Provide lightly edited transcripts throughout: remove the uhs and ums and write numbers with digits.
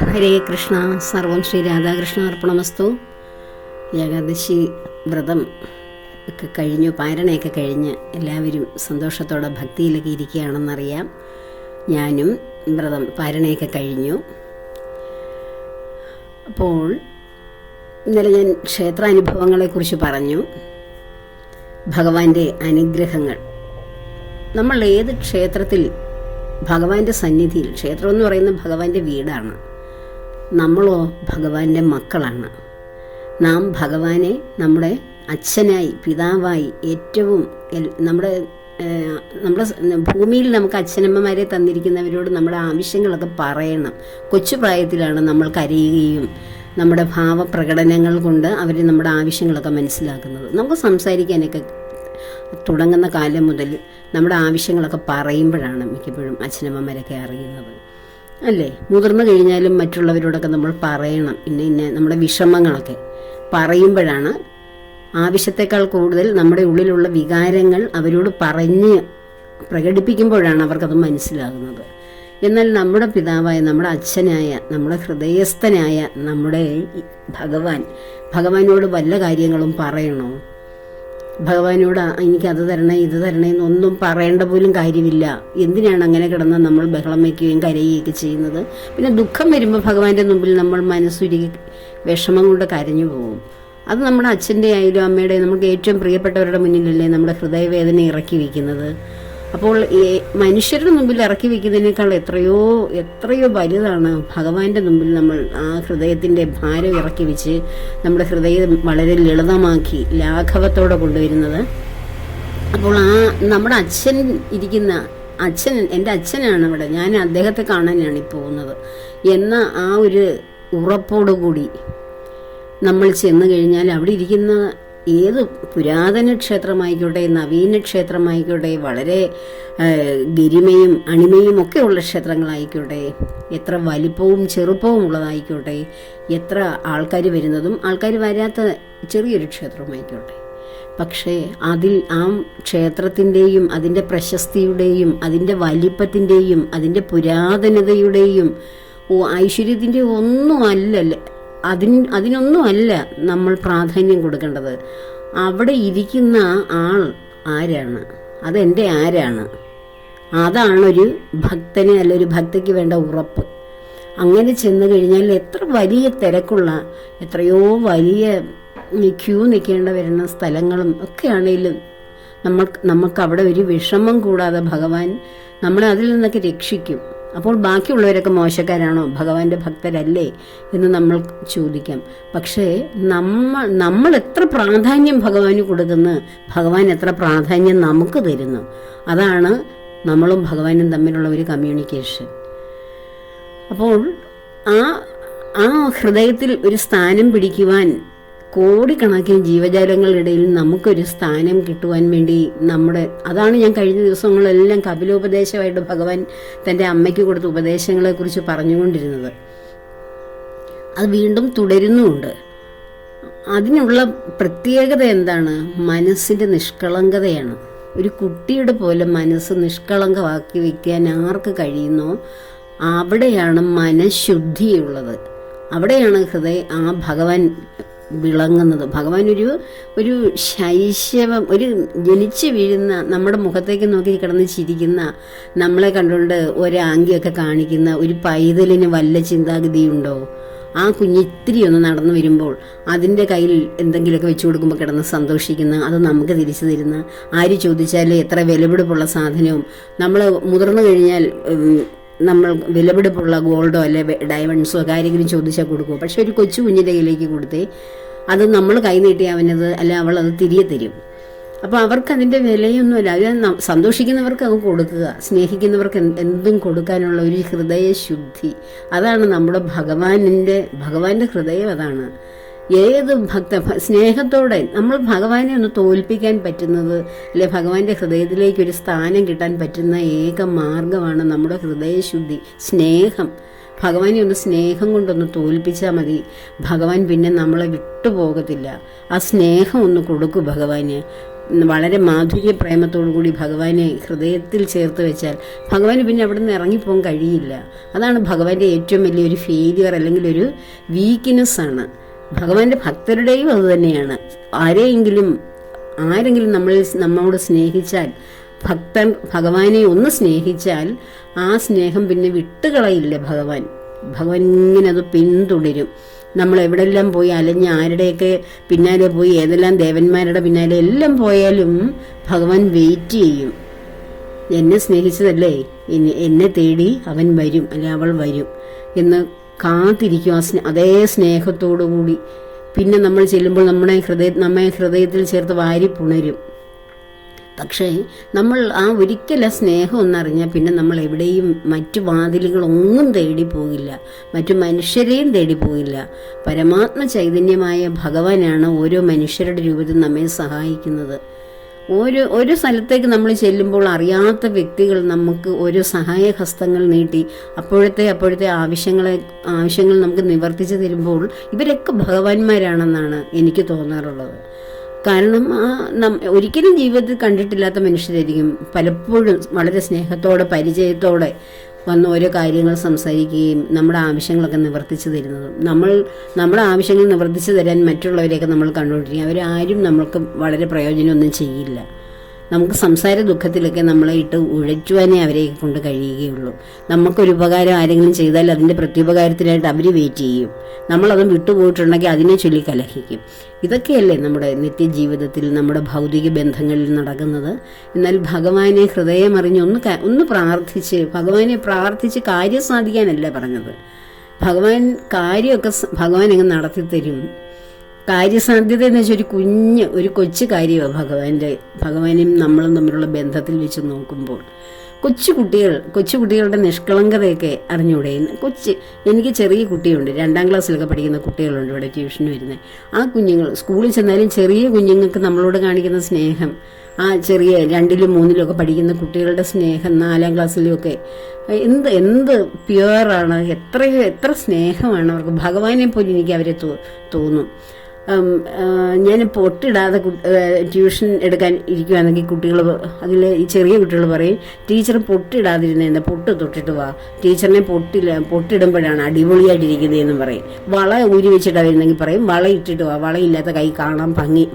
ഹരേ കൃഷ്ണ. സർവം ശ്രീ രാധാകൃഷ്ണ അർപ്പണമസ്തു. ഏകാദശി വ്രതം ഒക്കെ കഴിഞ്ഞു, പാരണയൊക്കെ കഴിഞ്ഞ് എല്ലാവരും സന്തോഷത്തോടെ ഭക്തിയിലൊക്കെ ഇരിക്കുകയാണെന്നറിയാം. ഞാനും വ്രതം പാരണയൊക്കെ കഴിഞ്ഞു. അപ്പോൾ ഇന്നലെ ഞാൻ ക്ഷേത്രാനുഭവങ്ങളെക്കുറിച്ച് പറഞ്ഞു. ഭഗവാന്റെ അനുഗ്രഹങ്ങൾ. നമ്മൾ ഏത് ക്ഷേത്രത്തിൽ, ഭഗവാന്റെ സന്നിധിയിൽ, ക്ഷേത്രം എന്ന് പറയുന്നത് ഭഗവാന്റെ വീടാണ്. നമ്മളോ ഭഗവാന്റെ മക്കളാണ്. നാം ഭഗവാനെ നമ്മുടെ അച്ഛനായി, പിതാവായി, ഏറ്റവും നമ്മുടെ ഭൂമിയിൽ നമുക്ക് അച്ഛനമ്മമാരെ തന്നിരിക്കുന്നവരോട് നമ്മുടെ ആവശ്യങ്ങളൊക്കെ പറയണം. കൊച്ചു പ്രായത്തിലാണ് നമ്മൾ കരയുകയും നമ്മുടെ ഭാവപ്രകടനങ്ങൾ കൊണ്ട് അവർ നമ്മുടെ ആവശ്യങ്ങളൊക്കെ മനസ്സിലാക്കുന്നത്. നമുക്ക് സംസാരിക്കാനൊക്കെ തുടങ്ങുന്ന കാലം മുതൽ നമ്മുടെ ആവശ്യങ്ങളൊക്കെ പറയുമ്പോഴാണ് മിക്കപ്പോഴും അച്ഛനമ്മമാരൊക്കെ അറിയുന്നത്, അല്ലേ? മുതിർന്നു കഴിഞ്ഞാലും മറ്റുള്ളവരോടൊക്കെ നമ്മൾ പറയണം. ഇന്ന നമ്മുടെ വിഷമങ്ങളൊക്കെ പറയുമ്പോഴാണ്, ആവശ്യത്തെക്കാൾ കൂടുതൽ നമ്മുടെ ഉള്ളിലുള്ള വികാരങ്ങൾ അവരോട് പറഞ്ഞ് പ്രകടിപ്പിക്കുമ്പോഴാണ് അവർക്കത് മനസ്സിലാകുന്നത്. എന്നാൽ നമ്മുടെ പിതാവായ, നമ്മുടെ അച്ഛനായ, നമ്മുടെ ഹൃദയസ്ഥനായ നമ്മുടെ ഭഗവാനോട് വല്ല കാര്യങ്ങളും പറയണോ? ഭഗവാനോട് എനിക്കത് തരണേ ഇത് തരണേ എന്നൊന്നും പറയേണ്ട പോലും കാര്യമില്ല. എന്തിനാണ് അങ്ങനെ കിടന്ന് നമ്മൾ ബഹളം വയ്ക്കുകയും കരയുകയൊക്കെ ചെയ്യുന്നത്? പിന്നെ ദുഃഖം വരുമ്പോൾ ഭഗവാന്റെ മുമ്പിൽ നമ്മൾ മനസ്സുരുകി വിഷമം കൊണ്ട് കരഞ്ഞു പോകും. അത് നമ്മുടെ അച്ഛൻ്റെ ആയാലും അമ്മയുടെ, നമുക്ക് ഏറ്റവും പ്രിയപ്പെട്ടവരുടെ മുന്നിലല്ലേ നമ്മുടെ ഹൃദയവേദന ഇറക്കി വയ്ക്കുന്നത്. അപ്പോൾ മനുഷ്യരുടെ മുമ്പിൽ ഇറക്കി വയ്ക്കുന്നതിനേക്കാൾ എത്രയോ വലുതാണ് ഭഗവാന്റെ മുമ്പിൽ നമ്മൾ ആ ഹൃദയത്തിൻ്റെ ഭാരം ഇറക്കി വെച്ച് നമ്മുടെ ഹൃദയം വളരെ ലളിതമാക്കി ലാഘവത്തോടെ കൊണ്ടുവരുന്നത്. അപ്പോൾ നമ്മുടെ അച്ഛൻ ഇരിക്കുന്ന എൻ്റെ അച്ഛനാണ് ഇവിടെ, ഞാൻ അദ്ദേഹത്തെ കാണാനാണ് ഈ പോകുന്നത് എന്ന ആ ഒരു ഉറപ്പോടുകൂടി നമ്മൾ ചെന്ന് കഴിഞ്ഞാൽ അവിടെ ഇരിക്കുന്ന ഏത് പുരാതന ക്ഷേത്രമായിക്കോട്ടെ, നവീന ക്ഷേത്രമായിക്കോട്ടെ, വളരെ ഗരിമയും അണിമയും ഒക്കെ ഉള്ള ക്ഷേത്രങ്ങളായിക്കോട്ടെ, എത്ര വലിപ്പവും ചെറുപ്പവും ഉള്ളതായിക്കോട്ടെ, എത്ര ആൾക്കാർ വരുന്നതും ആൾക്കാർ വരാത്ത ചെറിയൊരു ക്ഷേത്രമായിക്കോട്ടെ, പക്ഷേ അതിൽ ആ ക്ഷേത്രത്തിൻ്റെയും അതിൻ്റെ പ്രശസ്തിയുടെയും അതിൻ്റെ വലിപ്പത്തിൻ്റെയും അതിൻ്റെ പുരാതനതയുടെയും ഐശ്വര്യത്തിൻ്റെ ഒന്നും അല്ലല്ലേ, അതിനൊന്നും അല്ല നമ്മൾ പ്രാധാന്യം കൊടുക്കേണ്ടത്. അവിടെ ഇരിക്കുന്ന ആൾ ആരാണ്, അതെൻ്റെ ആരാണ്, അതാണൊരു ഭക്തന് അല്ല ഒരു ഭക്തയ്ക്ക് വേണ്ട ഉറപ്പ്. അങ്ങനെ ചെന്ന് കഴിഞ്ഞാൽ എത്ര വലിയ തിരക്കുള്ള, എത്രയോ വലിയ ക്യൂ നിൽക്കേണ്ട വരുന്ന സ്ഥലങ്ങളും ഒക്കെ ആണെങ്കിലും നമുക്ക് അവിടെ ഒരു വിഷമം കൂടാതെ ഭഗവാൻ നമ്മളെ അതിൽ നിന്നൊക്കെ രക്ഷിക്കും. അപ്പോൾ ബാക്കിയുള്ളവരൊക്കെ മോശക്കാരാണോ, ഭഗവാന്റെ ഭക്തരല്ലേ എന്ന് നമ്മൾ ചോദിക്കാം. പക്ഷേ നമ്മൾ എത്ര പ്രാധാന്യം ഭഗവാന് കൊടുക്കുന്നു, ഭഗവാൻ എത്ര പ്രാധാന്യം നമുക്ക് തരുന്നു, അതാണ് നമ്മളും ഭഗവാനും തമ്മിലുള്ള ഒരു കമ്മ്യൂണിക്കേഷൻ. അപ്പോൾ ആ ഹൃദയത്തിൽ ഒരു സ്ഥാനം പിടിക്കുവാൻ കോടിക്കണക്കിന് ജീവജാലങ്ങളുടെ ഇടയിൽ നമുക്കൊരു സ്ഥാനം കിട്ടുവാൻ വേണ്ടി അതാണ് ഞാൻ കഴിഞ്ഞ ദിവസങ്ങളെല്ലാം കപിലോപദേശമായിട്ട് ഭഗവാൻ തൻ്റെ അമ്മയ്ക്ക് കൊടുത്ത ഉപദേശങ്ങളെക്കുറിച്ച് പറഞ്ഞുകൊണ്ടിരുന്നത്. അത് വീണ്ടും തുടരുന്നുമുണ്ട്. അതിനുള്ള പ്രത്യേകത എന്താണ്? മനസ്സിൻ്റെ നിഷ്കളങ്കതയാണ്. ഒരു കുട്ടിയുടെ പോലെ മനസ്സ് നിഷ്കളങ്കമാക്കി വയ്ക്കാൻ ആർക്ക് കഴിയുന്നോ അവിടെയാണ് മനഃശുദ്ധിയുള്ളത്, അവിടെയാണ് ആ ഭഗവാൻ വിളങ്ങുന്നത്. ഭഗവാൻ ഒരു ശൈശവം, ഒരു ജനിച്ചു വീഴുന്ന, നമ്മുടെ മുഖത്തേക്ക് നോക്കി കിടന്ന് ചിരിക്കുന്ന, നമ്മളെ കണ്ടുകൊണ്ട് ഒരാംഗ്യമൊക്കെ കാണിക്കുന്ന ഒരു പൈതലിന് വല്ല ചിന്താഗതിയുണ്ടോ? ആ കുഞ്ഞിത്തിരി ഒന്ന് നടന്നു വരുമ്പോൾ അതിൻ്റെ കയ്യിൽ എന്തെങ്കിലുമൊക്കെ വെച്ചു കൊടുക്കുമ്പോൾ കിടന്ന് സന്തോഷിക്കുന്ന, അത് നമുക്ക് തിരിച്ചു തരുന്ന, ആര് ചോദിച്ചാൽ എത്ര വിലപിടിപ്പുള്ള സാധനവും, നമ്മൾ മുതിർന്നു കഴിഞ്ഞാൽ നമ്മൾ വിലപിടിപ്പുള്ള ഗോൾഡോ അല്ലെ ഡയമണ്ട്സോ ഒക്കെ ആരെങ്കിലും ചോദിച്ചാൽ കൊടുക്കുമോ? പക്ഷെ ഒരു കൊച്ചു കുഞ്ഞിൻ്റെ കയ്യിലേക്ക് കൊടുത്തേ അത് നമ്മൾ കൈ നീട്ടി അവനത് അല്ല അവൾ അത് തിരികെ തരും. അപ്പോൾ അവർക്ക് അതിൻ്റെ വിലയൊന്നുമില്ല. അത് സന്തോഷിക്കുന്നവർക്ക് അത് കൊടുക്കുക, സ്നേഹിക്കുന്നവർക്ക് എന്തും കൊടുക്കാനുള്ള ഒരു ഹൃദയശുദ്ധി, അതാണ് നമ്മുടെ ഭഗവാന്റെ ഹൃദയം. അതാണ് ഏത് സ്നേഹത്തോടെ നമ്മൾ ഭഗവാനെ ഒന്ന് തോൽപ്പിക്കാൻ പറ്റുന്നത്, അല്ലെ ഭഗവാന്റെ ഹൃദയത്തിലേക്ക് ഒരു സ്ഥാനം കിട്ടാൻ പറ്റുന്ന ഏക മാർഗമാണ് നമ്മുടെ ഹൃദയശുദ്ധി, സ്നേഹം. ഭഗവാനെ ഒന്ന് സ്നേഹം കൊണ്ടൊന്ന് തോൽപ്പിച്ചാൽ മതി, ഭഗവാൻ പിന്നെ നമ്മളെ വിട്ടുപോകത്തില്ല. ആ സ്നേഹം ഒന്ന് കൊടുക്കൂ ഭഗവാന്. വളരെ മാധുര്യ പ്രേമത്തോടു കൂടി ഭഗവാനെ ഹൃദയത്തിൽ ചേർത്ത് വെച്ചാൽ ഭഗവാന് പിന്നെ അവിടെ നിന്ന് ഇറങ്ങിപ്പോകാൻ കഴിയില്ല. അതാണ് ഭഗവാന്റെ ഏറ്റവും വലിയൊരു ഫെയിലിയർ, അല്ലെങ്കിൽ ഒരു വീക്ക്നെസ് ആണ്. ഭഗവാന്റെ ഭക്തരുടെയും അത് തന്നെയാണ്. ആരെങ്കിലും നമ്മോട് സ്നേഹിച്ചാൽ, ഭഗവാനെ ഒന്ന് സ്നേഹിച്ചാൽ ആ സ്നേഹം പിന്നെ വിട്ടുകളയില്ല ഭഗവാൻ ഇങ്ങനെ അത് പിന്തുടരും. നമ്മൾ എവിടെല്ലാം പോയി അലഞ്ഞ് ആരുടെയൊക്കെ പിന്നാലെ പോയി, ഏതെല്ലാം ദേവന്മാരുടെ പിന്നാലെ എല്ലാം പോയാലും ഭഗവാൻ വെയിറ്റ് ചെയ്യും. എന്നെ സ്നേഹിച്ചതല്ലേ, എന്നെ തേടി അവൻ വരും, അല്ലെ അവൾ വരും എന്ന് കാത്തിരിക്കും. അതേ സ്നേഹത്തോടു കൂടി പിന്നെ നമ്മൾ ചെല്ലുമ്പോൾ നമ്മെ ഹൃദയത്തിൽ ചേർത്ത് വാരിപ്പുണരും. പക്ഷേ നമ്മൾ ആ ഒരിക്കൽ ആ സ്നേഹം ഒന്നറിഞ്ഞാൽ പിന്നെ നമ്മൾ എവിടെയും മറ്റു വാതിലുകളൊന്നും തേടി പോകില്ല, മറ്റു മനുഷ്യരെയും തേടി പോകില്ല. പരമാത്മ ചൈതന്യമായ ഭഗവാനാണ് ഓരോ മനുഷ്യരുടെ രൂപത്തിൽ നമ്മെ സഹായിക്കുന്നത്. ഓരോ സ്ഥലത്തേക്ക് നമ്മൾ ചെല്ലുമ്പോൾ അറിയാത്ത വ്യക്തികൾ നമുക്ക് ഓരോ സഹായഹസ്തങ്ങൾ നീട്ടി അപ്പോഴത്തെ ആവശ്യങ്ങൾ നമുക്ക് നിവർത്തിച്ചു തരുമ്പോൾ ഇവരൊക്കെ ഭഗവാന്മാരാണെന്നാണ് എനിക്ക് തോന്നാറുള്ളത്. കാരണം ഒരിക്കലും ജീവിതത്തിൽ കണ്ടിട്ടില്ലാത്ത മനുഷ്യരായിരിക്കും പലപ്പോഴും വളരെ സ്നേഹത്തോടെ പരിചയത്തോടെ വന്ന് ഓരോ കാര്യങ്ങൾ സംസാരിക്കുകയും നമ്മുടെ ആവശ്യങ്ങളൊക്കെ നിവർത്തിച്ചു തരുന്നതും. നമ്മുടെ ആവശ്യങ്ങൾ നിവർത്തിച്ചു തരാൻ മറ്റുള്ളവരെയൊക്കെ നമ്മൾ കണ്ടുകൊണ്ടിരിക്കും. അവരാരും നമ്മൾക്ക് വളരെ പ്രയോജനമൊന്നും ചെയ്യില്ല. നമുക്ക് സംസാര ദുഃഖത്തിലൊക്കെ നമ്മളെ ഇട്ട് ഉഴറ്റുവാനേ അവരെ കൊണ്ട് കഴിയുകയുള്ളൂ. നമുക്കൊരു ഉപകാരം ആരെങ്കിലും ചെയ്താൽ അതിൻ്റെ പ്രത്യുപകാരത്തിനായിട്ട് അവർ വെയിറ്റ് ചെയ്യും. നമ്മളതും വിട്ടുപോയിട്ടുണ്ടെങ്കിൽ അതിനെ ചൊല്ലി കലഹിക്കും. ഇതൊക്കെയല്ലേ നമ്മുടെ നിത്യജീവിതത്തിൽ നമ്മുടെ ഭൗതിക ബന്ധങ്ങളിൽ നടക്കുന്നത്. എന്നാൽ ഭഗവാനെ ഹൃദയമറിഞ്ഞ് ഒന്ന് ഭഗവാനെ പ്രാർത്ഥിച്ച് കാര്യം സാധിക്കാനല്ല പറഞ്ഞത്. ഭഗവാൻ അങ്ങ് നടത്തിത്തരും. കാര്യസാധ്യത എന്ന് വെച്ചാൽ ഒരു കൊച്ചു കാര്യമാണ് ഭഗവാനും നമ്മളും തമ്മിലുള്ള ബന്ധത്തിൽ വെച്ച് നോക്കുമ്പോൾ. കൊച്ചുകുട്ടികളുടെ നിഷ്കളങ്കതയൊക്കെ അറിഞ്ഞുകൂടെ? എനിക്ക് ചെറിയ കുട്ടിയുണ്ട്, 2ാം ക്ലാസ്സിലൊക്കെ പഠിക്കുന്ന കുട്ടികളുണ്ട് ഇവിടെ ട്യൂഷന് വരുന്നത്. ആ കുഞ്ഞുങ്ങൾ സ്കൂളിൽ ചെന്നാലും ചെറിയ കുഞ്ഞുങ്ങൾക്ക് നമ്മളോട് കാണിക്കുന്ന സ്നേഹം, ആ ചെറിയ 2ലും 3ലും ഒക്കെ പഠിക്കുന്ന കുട്ടികളുടെ സ്നേഹം 4ാം ക്ലാസ്സിലുമൊക്കെ എന്ത് പ്യുവറാണ്, എത്ര സ്നേഹമാണ് അവർക്ക്. ഭഗവാനെ പോലും എനിക്ക് അവരെ തോന്നും. ഞാൻ പൊട്ടിടാതെ ട്യൂഷൻ എടുക്കാൻ ഇരിക്കുകയാണെങ്കിൽ അതിൽ ഈ ചെറിയ കുട്ടികൾ പറയും, ടീച്ചർ പൊട്ടിടാതിരുന്നേന്ന്, പൊട്ട് തൊട്ടിട്ട് വാ, ടീച്ചറിനെ പൊട്ടിടുമ്പോഴാണ് അടിപൊളിയായിട്ടിരിക്കുന്നതെന്നും പറയും. വള ഊരി വെച്ചിട്ടാണ് വരുന്നെങ്കിൽ പറയും വള ഇട്ടിട്ട് വാ, വളയില്ലാത്ത കൈ കാണാൻ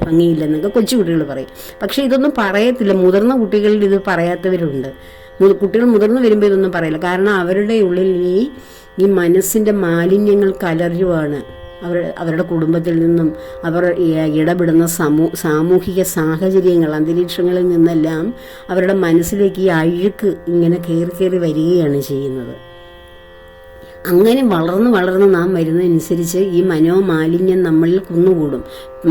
ഭംഗിയില്ലെന്നൊക്കെ കൊച്ചു കുട്ടികൾ പറയും. പക്ഷെ ഇതൊന്നും പറയത്തില്ല. മുതിർന്ന കുട്ടികളിൽ ഇത് പറയാത്തവരുണ്ട്. കുട്ടികൾ മുതിർന്നു വരുമ്പോൾ ഇതൊന്നും പറയില്ല. കാരണം അവരുടെ ഉള്ളിൽ ഈ മനസ്സിൻ്റെ മാലിന്യങ്ങൾ കലരുവാണ്. അവരുടെ കുടുംബത്തിൽ നിന്നും അവർ ഇടപെടുന്ന സാമൂഹിക സാഹചര്യങ്ങൾ, അന്തരീക്ഷങ്ങളിൽ നിന്നെല്ലാം അവരുടെ മനസ്സിലേക്ക് ഈ അഴുക്ക് ഇങ്ങനെ കയറി വരികയാണ് ചെയ്യുന്നത്. അങ്ങനെ വളർന്ന് നാം വരുന്നതനുസരിച്ച് ഈ മനോമാലിന്യം നമ്മളിൽ കുന്നുകൂടും.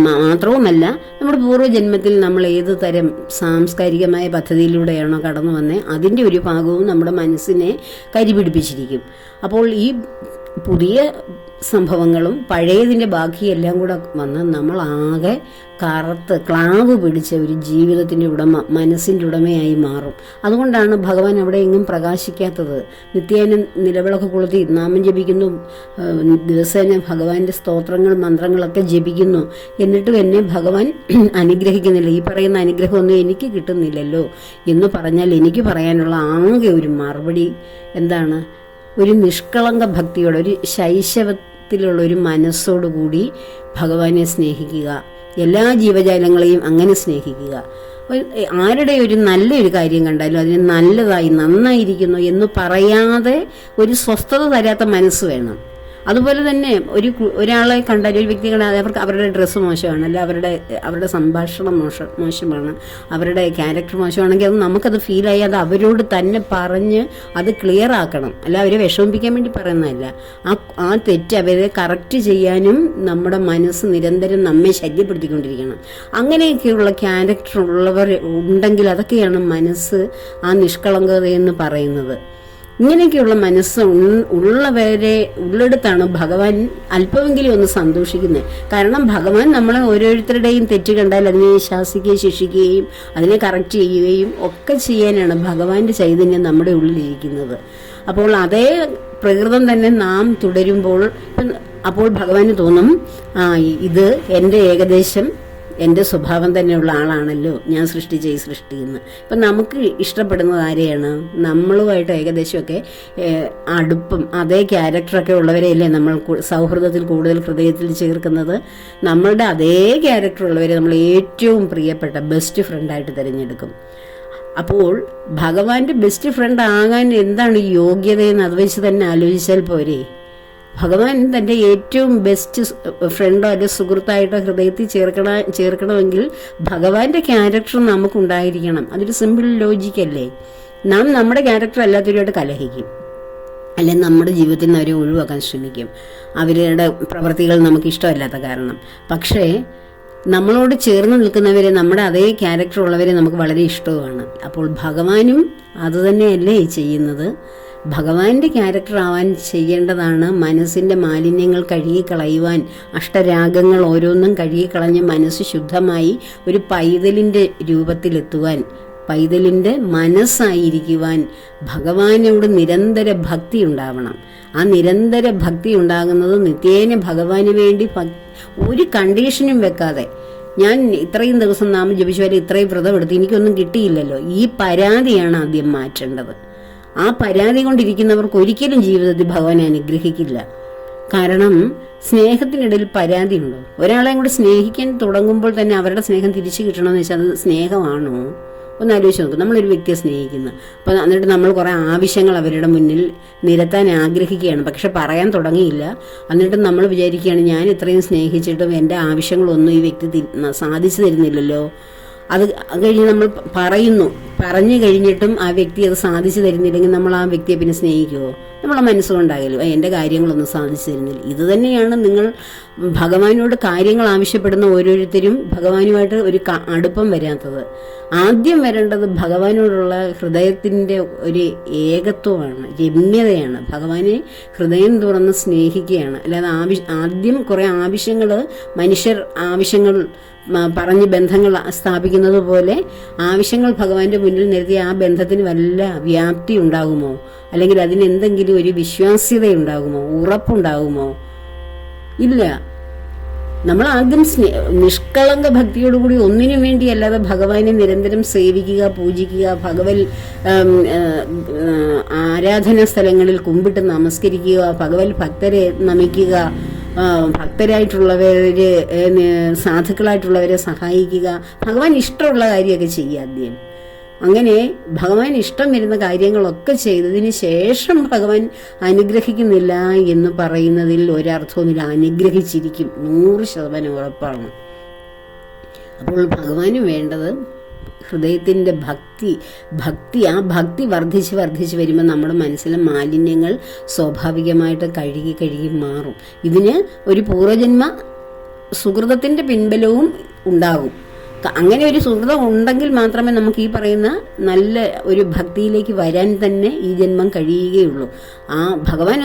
മാത്രവുമല്ല, നമ്മുടെ പൂർവ്വജന്മത്തിൽ നമ്മൾ ഏത് തരം സാംസ്കാരികമായ പദ്ധതിയിലൂടെയാണോ കടന്നു വന്നത് അതിൻ്റെ ഒരു ഭാഗവും നമ്മുടെ മനസ്സിനെ കരിപിടിപ്പിച്ചിരിക്കും. അപ്പോൾ ഈ പുതിയ സംഭവങ്ങളും പഴയതിൻ്റെ ബാക്കിയെല്ലാം കൂടെ വന്ന് നമ്മളാകെ കറുത്ത് ക്ലാവ് പിടിച്ച ഒരു ജീവിതത്തിൻ്റെ മനസ്സിൻ്റെ ഉടമയായി മാറും. അതുകൊണ്ടാണ് ഭഗവാൻ അവിടെ എങ്ങും പ്രകാശിക്കാത്തത്. നിത്യേന നിലവിളക്ക് കൊളുത്തി നാമം ജപിക്കുന്നു, ദിവസേന ഭഗവാന്റെ സ്തോത്രങ്ങൾ മന്ത്രങ്ങളൊക്കെ ജപിക്കുന്നു, എന്നിട്ടും എന്നെ ഭഗവാൻ അനുഗ്രഹിക്കുന്നില്ല. ഈ പറയുന്ന അനുഗ്രഹമൊന്നും എനിക്ക് കിട്ടുന്നില്ലല്ലോ എന്ന് പറഞ്ഞാൽ എനിക്ക് പറയാനുള്ള ആകെ ഒരു മറുപടി എന്താണ്? ഒരു നിഷ്കളങ്ക ഭക്തിയോടെ, ഒരു ശൈശവത്തിലുള്ള ഒരു മനസ്സോടുകൂടി ഭഗവാനെ സ്നേഹിക്കുക, എല്ലാ ജീവജാലങ്ങളെയും അങ്ങനെ സ്നേഹിക്കുക. ആരുടെ ഒരു നല്ലൊരു കാര്യം കണ്ടാലും അതിന് നന്നായിരിക്കുന്നു എന്ന് പറയാതെ ഒരു സ്വസ്ഥത തരാത്ത മനസ്സ് വേണം. അതുപോലെ തന്നെ ഒരാളെ കണ്ടാൽ, ഒരു വ്യക്തി കണ്ടാൽ അവരുടെ ഡ്രസ്സ് മോശമാണ്, അല്ല അവരുടെ സംഭാഷണം മോശമാണ്, അവരുടെ ക്യാരക്ടർ മോശമാണെങ്കിൽ അത് നമുക്കത് ഫീലായി അത് അവരോട് തന്നെ പറഞ്ഞ് അത് ക്ലിയർ ആക്കണം. അല്ല അവരെ വിഷമിപ്പിക്കാൻ വേണ്ടി പറയുന്നതല്ല. ആ തെറ്റ് അവരെ കറക്റ്റ് ചെയ്യാനും നമ്മുടെ മനസ്സ് നിരന്തരം നമ്മെ ശല്യപ്പെടുത്തിക്കൊണ്ടിരിക്കണം. അങ്ങനെയൊക്കെയുള്ള ക്യാരക്ടർ ഉള്ളവർ ഉണ്ടെങ്കിൽ അതൊക്കെയാണ് മനസ്സ് ആ നിഷ്കളങ്കതയെന്ന് പറയുന്നത്. ഇങ്ങനെയൊക്കെയുള്ള മനസ്സ് ഉള്ളിടത്താണ് ഭഗവാൻ അല്പമെങ്കിലും ഒന്ന് സന്തോഷിക്കുന്നത്. കാരണം ഭഗവാൻ നമ്മളെ ഓരോരുത്തരുടെയും തെറ്റ് കണ്ടാൽ അതിനെ ശാസിക്കുകയും ശിക്ഷിക്കുകയും അതിനെ കറക്റ്റ് ചെയ്യുകയും ഒക്കെ ചെയ്യാനാണ് ഭഗവാന്റെ ചൈതന്യം നമ്മുടെ ഉള്ളിലിരിക്കുന്നത്. അപ്പോൾ അതേ പ്രകൃതം തന്നെ നാം തുടരുമ്പോൾ അപ്പോൾ ഭഗവാന് തോന്നും, ഇത് എൻ്റെ ഏകദേശം എൻ്റെ സ്വഭാവം തന്നെയുള്ള ആളാണല്ലോ ഞാൻ സൃഷ്ടിച്ച ഈ സൃഷ്ടിയെന്ന്. ഇപ്പം നമുക്ക് ഇഷ്ടപ്പെടുന്നത് ആരെയാണ്? നമ്മളുമായിട്ട് ഏകദേശമൊക്കെ അടുപ്പം അതേ ക്യാരക്ടറൊക്കെ ഉള്ളവരെയല്ലേ നമ്മൾ സൗഹൃദത്തിൽ കൂടുതൽ ഹൃദയത്തിൽ ചേർക്കുന്നത്. നമ്മളുടെ അതേ ക്യാരക്ടർ ഉള്ളവരെ നമ്മൾ ഏറ്റവും പ്രിയപ്പെട്ട ബെസ്റ്റ് ഫ്രണ്ടായിട്ട് തിരഞ്ഞെടുക്കും. അപ്പോൾ ഭഗവാന്റെ ബെസ്റ്റ് ഫ്രണ്ട് ആകാൻ എന്താണ് യോഗ്യതയെന്ന് അത് വെച്ച് തന്നെ ആലോചിച്ചാൽ പോരെ. ഭഗവാൻ തൻ്റെ ഏറ്റവും ബെസ്റ്റ് ഫ്രണ്ടോ അല്ലെങ്കിൽ സുഹൃത്തായിട്ടോ ഹൃദയത്തിൽ ചേർക്കണമെങ്കിൽ ഭഗവാന്റെ ക്യാരക്ടർ നമുക്കുണ്ടായിരിക്കണം. അതൊരു സിമ്പിൾ ലോജിക്കല്ലേ. നാം നമ്മുടെ ക്യാരക്ടർ അല്ലാത്തവരുമായിട്ട് കലഹിക്കും, അല്ലെങ്കിൽ നമ്മുടെ ജീവിതത്തിൽ നിന്ന് അവരെ ഒഴിവാക്കാൻ ശ്രമിക്കും, അവരുടെ പ്രവൃത്തികൾ നമുക്ക് ഇഷ്ടമല്ലാത്ത കാരണം. പക്ഷേ നമ്മളോട് ചേർന്ന് നിൽക്കുന്നവരെ, നമ്മുടെ അതേ ക്യാരക്ടർ ഉള്ളവരെ നമുക്ക് വളരെ ഇഷ്ടവുമാണ്. അപ്പോൾ ഭഗവാനും അതുതന്നെയല്ലേ ചെയ്യുന്നത്. ഭഗവാന്റെ ക്യാരക്ടർ ആവാൻ ചെയ്യേണ്ടതാണ് മനസ്സിൻ്റെ മാലിന്യങ്ങൾ കഴുകിക്കളയുവാൻ, അഷ്ടരാഗങ്ങൾ ഓരോന്നും കഴുകിക്കളഞ്ഞ് മനസ്സ് ശുദ്ധമായി ഒരു പൈതലിൻ്റെ രൂപത്തിലെത്തുവാൻ, പൈതലിൻ്റെ മനസ്സായിരിക്കുവാൻ ഭഗവാനോട് നിരന്തര ഭക്തി ഉണ്ടാവണം. ആ നിരന്തര ഭക്തി ഉണ്ടാകുന്നത് നിത്യേന ഭഗവാന് വേണ്ടി ഒരു കണ്ടീഷനും വെക്കാതെ, ഞാൻ ഇത്രയും ദിവസം നാമം ജപിച്ചുവരെ ഇത്രയും വ്രതം എടുത്ത് എനിക്കൊന്നും കിട്ടിയില്ലല്ലോ, ഈ പരാതിയാണ് ആദ്യം മാറ്റേണ്ടത്. ആ പരാതി കൊണ്ടിരിക്കുന്നവർക്ക് ഒരിക്കലും ജീവിതത്തിൽ ഭഗവാൻ അനുഗ്രഹിക്കില്ല. കാരണം സ്നേഹത്തിനിടയിൽ പരാതി ഉണ്ടോ? ഒരാളെ കൂടെ സ്നേഹിക്കാൻ തുടങ്ങുമ്പോൾ തന്നെ അവരുടെ സ്നേഹം തിരിച്ചു കിട്ടണമെന്ന് വെച്ചാൽ അത് സ്നേഹമാണോ? ഒന്ന് ആലോചിച്ച് നോക്കും. നമ്മളൊരു വ്യക്തിയെ സ്നേഹിക്കുന്നു, അപ്പോൾ എന്നിട്ട് നമ്മൾ കുറേ ആവശ്യങ്ങൾ അവരുടെ മുന്നിൽ നിരത്താൻ ആഗ്രഹിക്കുകയാണ്, പക്ഷെ പറയാൻ തുടങ്ങിയില്ല. എന്നിട്ട് നമ്മൾ വിചാരിക്കുകയാണ് ഞാൻ ഇത്രയും സ്നേഹിച്ചിട്ടും എൻ്റെ ആവശ്യങ്ങളൊന്നും ഈ വ്യക്തി സാധിച്ചു തരുന്നില്ലല്ലോ. അത് കഴിഞ്ഞ് നമ്മൾ പറഞ്ഞു കഴിഞ്ഞിട്ടും ആ വ്യക്തി അത് സാധിച്ചു തരുന്നില്ലെങ്കിൽ നമ്മൾ ആ വ്യക്തിയെ പിന്നെ സ്നേഹിക്കുമോ? നമ്മളെ മനസ്സുകൊണ്ടായാലും എൻ്റെ കാര്യങ്ങളൊന്നും സാധിച്ചു തരുന്നില്ല. ഇത് തന്നെയാണ് നിങ്ങൾ ഭഗവാനോട് കാര്യങ്ങൾ ആവശ്യപ്പെടുന്ന ഓരോരുത്തരും ഭഗവാനുമായിട്ട് ഒരു അടുപ്പം വരാത്തത്. ആദ്യം വരേണ്ടത് ഭഗവാനോടുള്ള ഹൃദയത്തിൻ്റെ ഒരു ഏകത്വമാണ്, രമ്യതയാണ്. ഭഗവാനെ ഹൃദയം തുറന്ന് സ്നേഹിക്കുകയാണ്. അല്ലാതെ ആദ്യം കുറേ ആവശ്യങ്ങൾ, മനുഷ്യർ ആവശ്യങ്ങൾ പറഞ്ഞ് ബന്ധങ്ങൾ സ്ഥാപിക്കുന്നത് പോലെ ആവശ്യങ്ങൾ ഭഗവാന്റെ മുന്നിൽ നിർത്തി ആ ബന്ധത്തിന് വല്ല വ്യാപ്തി ഉണ്ടാകുമോ? അല്ലെങ്കിൽ അതിന് എന്തെങ്കിലും ഒരു വിശ്വാസ്യത ഉണ്ടാകുമോ? ഉറപ്പുണ്ടാകുമോ? ഇല്ല. നമ്മൾ ആദ്യം നിഷ്കളങ്ക ഭക്തിയോടുകൂടി ഒന്നിനു വേണ്ടിയല്ലാതെ ഭഗവാനെ നിരന്തരം സേവിക്കുക, പൂജിക്കുക, ഭഗവത് ആരാധനാ സ്ഥലങ്ങളിൽ കുമ്പിട്ട് നമസ്കരിക്കുക, ഭഗവത് ഭക്തരെ നമിക്കുക, ഭക്തരായിട്ടുള്ളവരെ സാധുക്കളായിട്ടുള്ളവരെ സഹായിക്കുക, ഭഗവാൻ ഇഷ്ടമുള്ള കാര്യമൊക്കെ ചെയ്യുക ആദ്യം. അങ്ങനെ ഭഗവാൻ ഇഷ്ടം വരുന്ന കാര്യങ്ങളൊക്കെ ചെയ്തതിന് ശേഷം ഭഗവാൻ അനുഗ്രഹിക്കുന്നില്ല എന്ന് പറയുന്നതിൽ ഒരർത്ഥവുമില്ല. അനുഗ്രഹിച്ചിരിക്കും, 100% ഉറപ്പാണ്. അപ്പോൾ ഭഗവാന് വേണ്ടത് ഹൃദയത്തിൻ്റെ ഭക്തി. ആ ഭക്തി വർദ്ധിച്ച് വരുമ്പോൾ നമ്മുടെ മനസ്സിലെ മാലിന്യങ്ങൾ സ്വാഭാവികമായിട്ട് കഴുകി മാറും. ഇതിന് ഒരു പൂർവജന്മ സുകൃതത്തിൻ്റെ പിൻബലവും ഉണ്ടാകും. അങ്ങനെ ഒരു സുഹൃതം ഉണ്ടെങ്കിൽ മാത്രമേ നമുക്ക് ഈ പറയുന്ന നല്ല ഒരു ഭക്തിയിലേക്ക് വരാൻ തന്നെ ഈ ജന്മം കഴിയുകയുള്ളൂ. ആ ഭഗവാൻ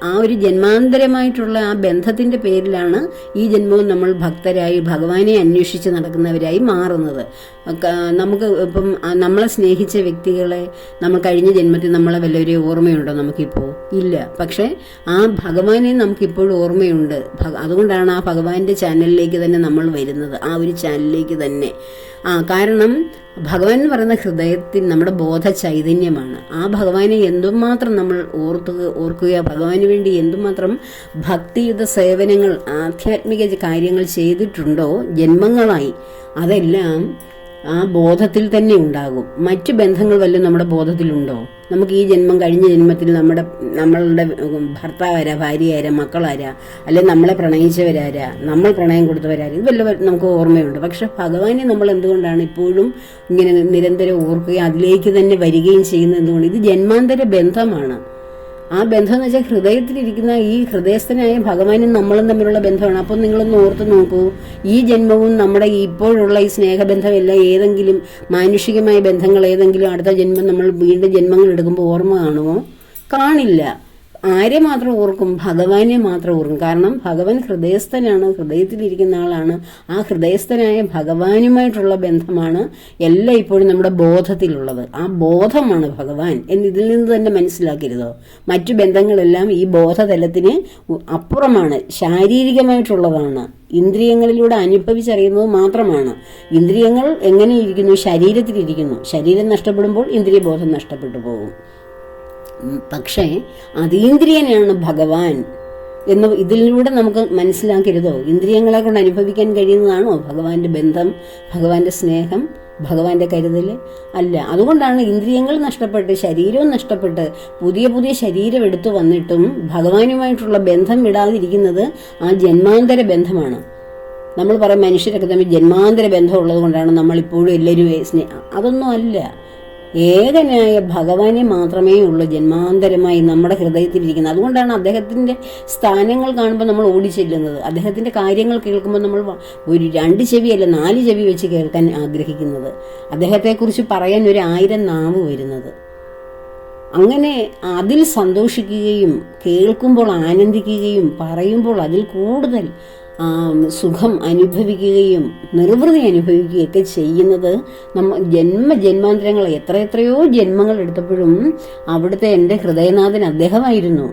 ആ ഒരു ജന്മാന്തരമായിട്ടുള്ള ആ ബന്ധത്തിൻ്റെ പേരിലാണ് ഈ ജന്മവും നമ്മൾ ഭക്തരായി ഭഗവാനെ അന്വേഷിച്ച് നടക്കുന്നവരായി മാറുന്നത്. നമുക്ക് ഇപ്പം നമ്മളെ സ്നേഹിച്ച വ്യക്തികളെ നമ്മൾ കഴിഞ്ഞ ജന്മത്തിൽ നമ്മളെ വല്ലവരെയും ഓർമ്മയുണ്ടോ? നമുക്കിപ്പോൾ ഇല്ല. പക്ഷേ ആ ഭഗവാനെ നമുക്കിപ്പോഴും ഓർമ്മയുണ്ട്. അതുകൊണ്ടാണ് ആ ഭഗവാന്റെ ചാനലിലേക്ക് തന്നെ നമ്മൾ വരുന്നത്, ആ ഒരു ചാനലിലേക്ക് തന്നെ. കാരണം ഭഗവാൻ എന്ന് പറയുന്ന ഹൃദയത്തിൽ നമ്മുടെ ബോധ ചൈതന്യമാണ്. ആ ഭഗവാനെ എന്തുമാത്രം നമ്മൾ ഓർക്കുക, ഭഗവാന് വേണ്ടി എന്തുമാത്രം ഭക്തിയുത സേവനങ്ങൾ, ആധ്യാത്മിക കാര്യങ്ങൾ ചെയ്തിട്ടുണ്ടോ ജന്മങ്ങളായി, അതെല്ലാം ആ ബോധത്തിൽ തന്നെ ഉണ്ടാകും. മറ്റു ബന്ധങ്ങൾ വല്ലതും നമ്മുടെ ബോധത്തിലുണ്ടോ? നമുക്ക് ഈ ജന്മം, കഴിഞ്ഞ ജന്മത്തിൽ നമ്മളുടെ ഭർത്താവാരാ, ഭാര്യയാരാ, മക്കളാരാ, അല്ലെങ്കിൽ നമ്മളെ പ്രണയിച്ചവരാരാ, നമ്മൾ പ്രണയം കൊടുത്തവരാരാ, ഇത് വല്ലതും നമുക്ക് ഓർമ്മയുണ്ട്. പക്ഷെ ഭഗവാനെ നമ്മൾ എന്തുകൊണ്ടാണ് ഇപ്പോഴും ഇങ്ങനെ നിരന്തരം ഓർക്കുകയും അതിലേക്ക് തന്നെ വരികയും ചെയ്യുന്നത്? എന്തുകൊണ്ട്? ഇത് ജന്മാന്തര ബന്ധമാണ്. ആ ബന്ധം എന്ന് വെച്ചാൽ ഹൃദയത്തിലിരിക്കുന്ന ഈ ഹൃദയസ്ഥനായ ഭഗവാനും നമ്മളും തമ്മിലുള്ള ബന്ധമാണ്. അപ്പം നിങ്ങളൊന്ന് ഓർത്ത് നോക്കൂ, ഈ ജന്മവും നമ്മുടെ ഇപ്പോഴുള്ള ഈ സ്നേഹബന്ധമല്ല ഏതെങ്കിലും മാനുഷികമായ ബന്ധങ്ങൾ ഏതെങ്കിലും അടുത്ത ജന്മം നമ്മൾ വീണ്ടും ജന്മങ്ങൾ എടുക്കുമ്പോൾ ഓർമ്മ കാണുമോ? കാണില്ല. ആരെ മാത്രം ഓർക്കും? ഭഗവാനെ മാത്രം ഓർക്കും. കാരണം ഭഗവാൻ ഹൃദയസ്ഥനാണ്, ഹൃദയത്തിലിരിക്കുന്ന ആളാണ്. ആ ഹൃദയസ്ഥനായ ഭഗവാനുമായിട്ടുള്ള ബന്ധമാണ് എല്ലാം ഇപ്പോഴും നമ്മുടെ ബോധത്തിലുള്ളത്. ആ ബോധമാണ് ഭഗവാൻ എന്ന് ഇതിൽ നിന്ന് തന്നെ മനസ്സിലാക്കരുതോ? മറ്റു ബന്ധങ്ങളെല്ലാം ഈ ബോധതലത്തിന് അപ്പുറമാണ്, ശാരീരികമായിട്ടുള്ളതാണ്, ഇന്ദ്രിയങ്ങളിലൂടെ അനുഭവിച്ചറിയുന്നത് മാത്രമാണ്. ഇന്ദ്രിയങ്ങൾ എങ്ങനെയിരിക്കുന്നു? ശരീരത്തിലിരിക്കുന്നു. ശരീരം നഷ്ടപ്പെടുമ്പോൾ ഇന്ദ്രിയബോധം നഷ്ടപ്പെട്ടു പോകും. പക്ഷേ അതീന്ദ്രിയനാണ് ഭഗവാൻ എന്ന് ഇതിലൂടെ നമുക്ക് മനസ്സിലാക്കരുതോ? ഇന്ദ്രിയങ്ങളെ കൊണ്ട് അനുഭവിക്കാൻ കഴിയുന്നതാണോ ഭഗവാന്റെ ബന്ധം, ഭഗവാന്റെ സ്നേഹം, ഭഗവാന്റെ കരുതൽ? അല്ല. അതുകൊണ്ടാണ് ഇന്ദ്രിയങ്ങൾ നഷ്ടപ്പെട്ട് ശരീരവും നഷ്ടപ്പെട്ട് പുതിയ പുതിയ ശരീരം എടുത്തു വന്നിട്ടും ഭഗവാനുമായിട്ടുള്ള ബന്ധം വിടാതിരിക്കുന്നത് ആ ജന്മാന്തര ബന്ധമാണ്. നമ്മൾ പറയും മനുഷ്യരൊക്കെ തമ്മിൽ ജന്മാന്തര ബന്ധം ഉള്ളത് കൊണ്ടാണ് നമ്മളിപ്പോഴും എല്ലാവരും അതൊന്നും അല്ല. ഏകനായ ഭഗവാനെ മാത്രമേ ഉള്ളൂ ജന്മാന്തരമായി നമ്മുടെ ഹൃദയത്തിലിരിക്കുന്നത്. അതുകൊണ്ടാണ് അദ്ദേഹത്തിന്റെ സ്ഥാനങ്ങൾ കാണുമ്പോൾ നമ്മൾ ഓടിച്ചെല്ലുന്നത്. അദ്ദേഹത്തിന്റെ കാര്യങ്ങൾ കേൾക്കുമ്പോൾ നമ്മൾ ഒരു 2 ചെവിയല്ല 4 ചെവി വെച്ച് കേൾക്കാൻ ആഗ്രഹിക്കുന്നത്. അദ്ദേഹത്തെക്കുറിച്ച് പറയാൻ 1000 നാവ് വരുന്നത്. അങ്ങനെ അതിൽ സന്തോഷിക്കുകയും കേൾക്കുമ്പോൾ ആനന്ദിക്കുകയും പറയുമ്പോൾ അതിൽ കൂടുതൽ സുഖം അനുഭവിക്കുകയും നിർവൃതി അനുഭവിക്കുകയൊക്കെ ചെയ്യുന്നത് ജന്മാന്തരങ്ങൾ എത്രയോ ജന്മങ്ങൾ എടുത്തപ്പോഴും അവിടുത്തെ എൻ്റെ ഹൃദയനാഥൻ അദ്ദേഹമായിരുന്നു.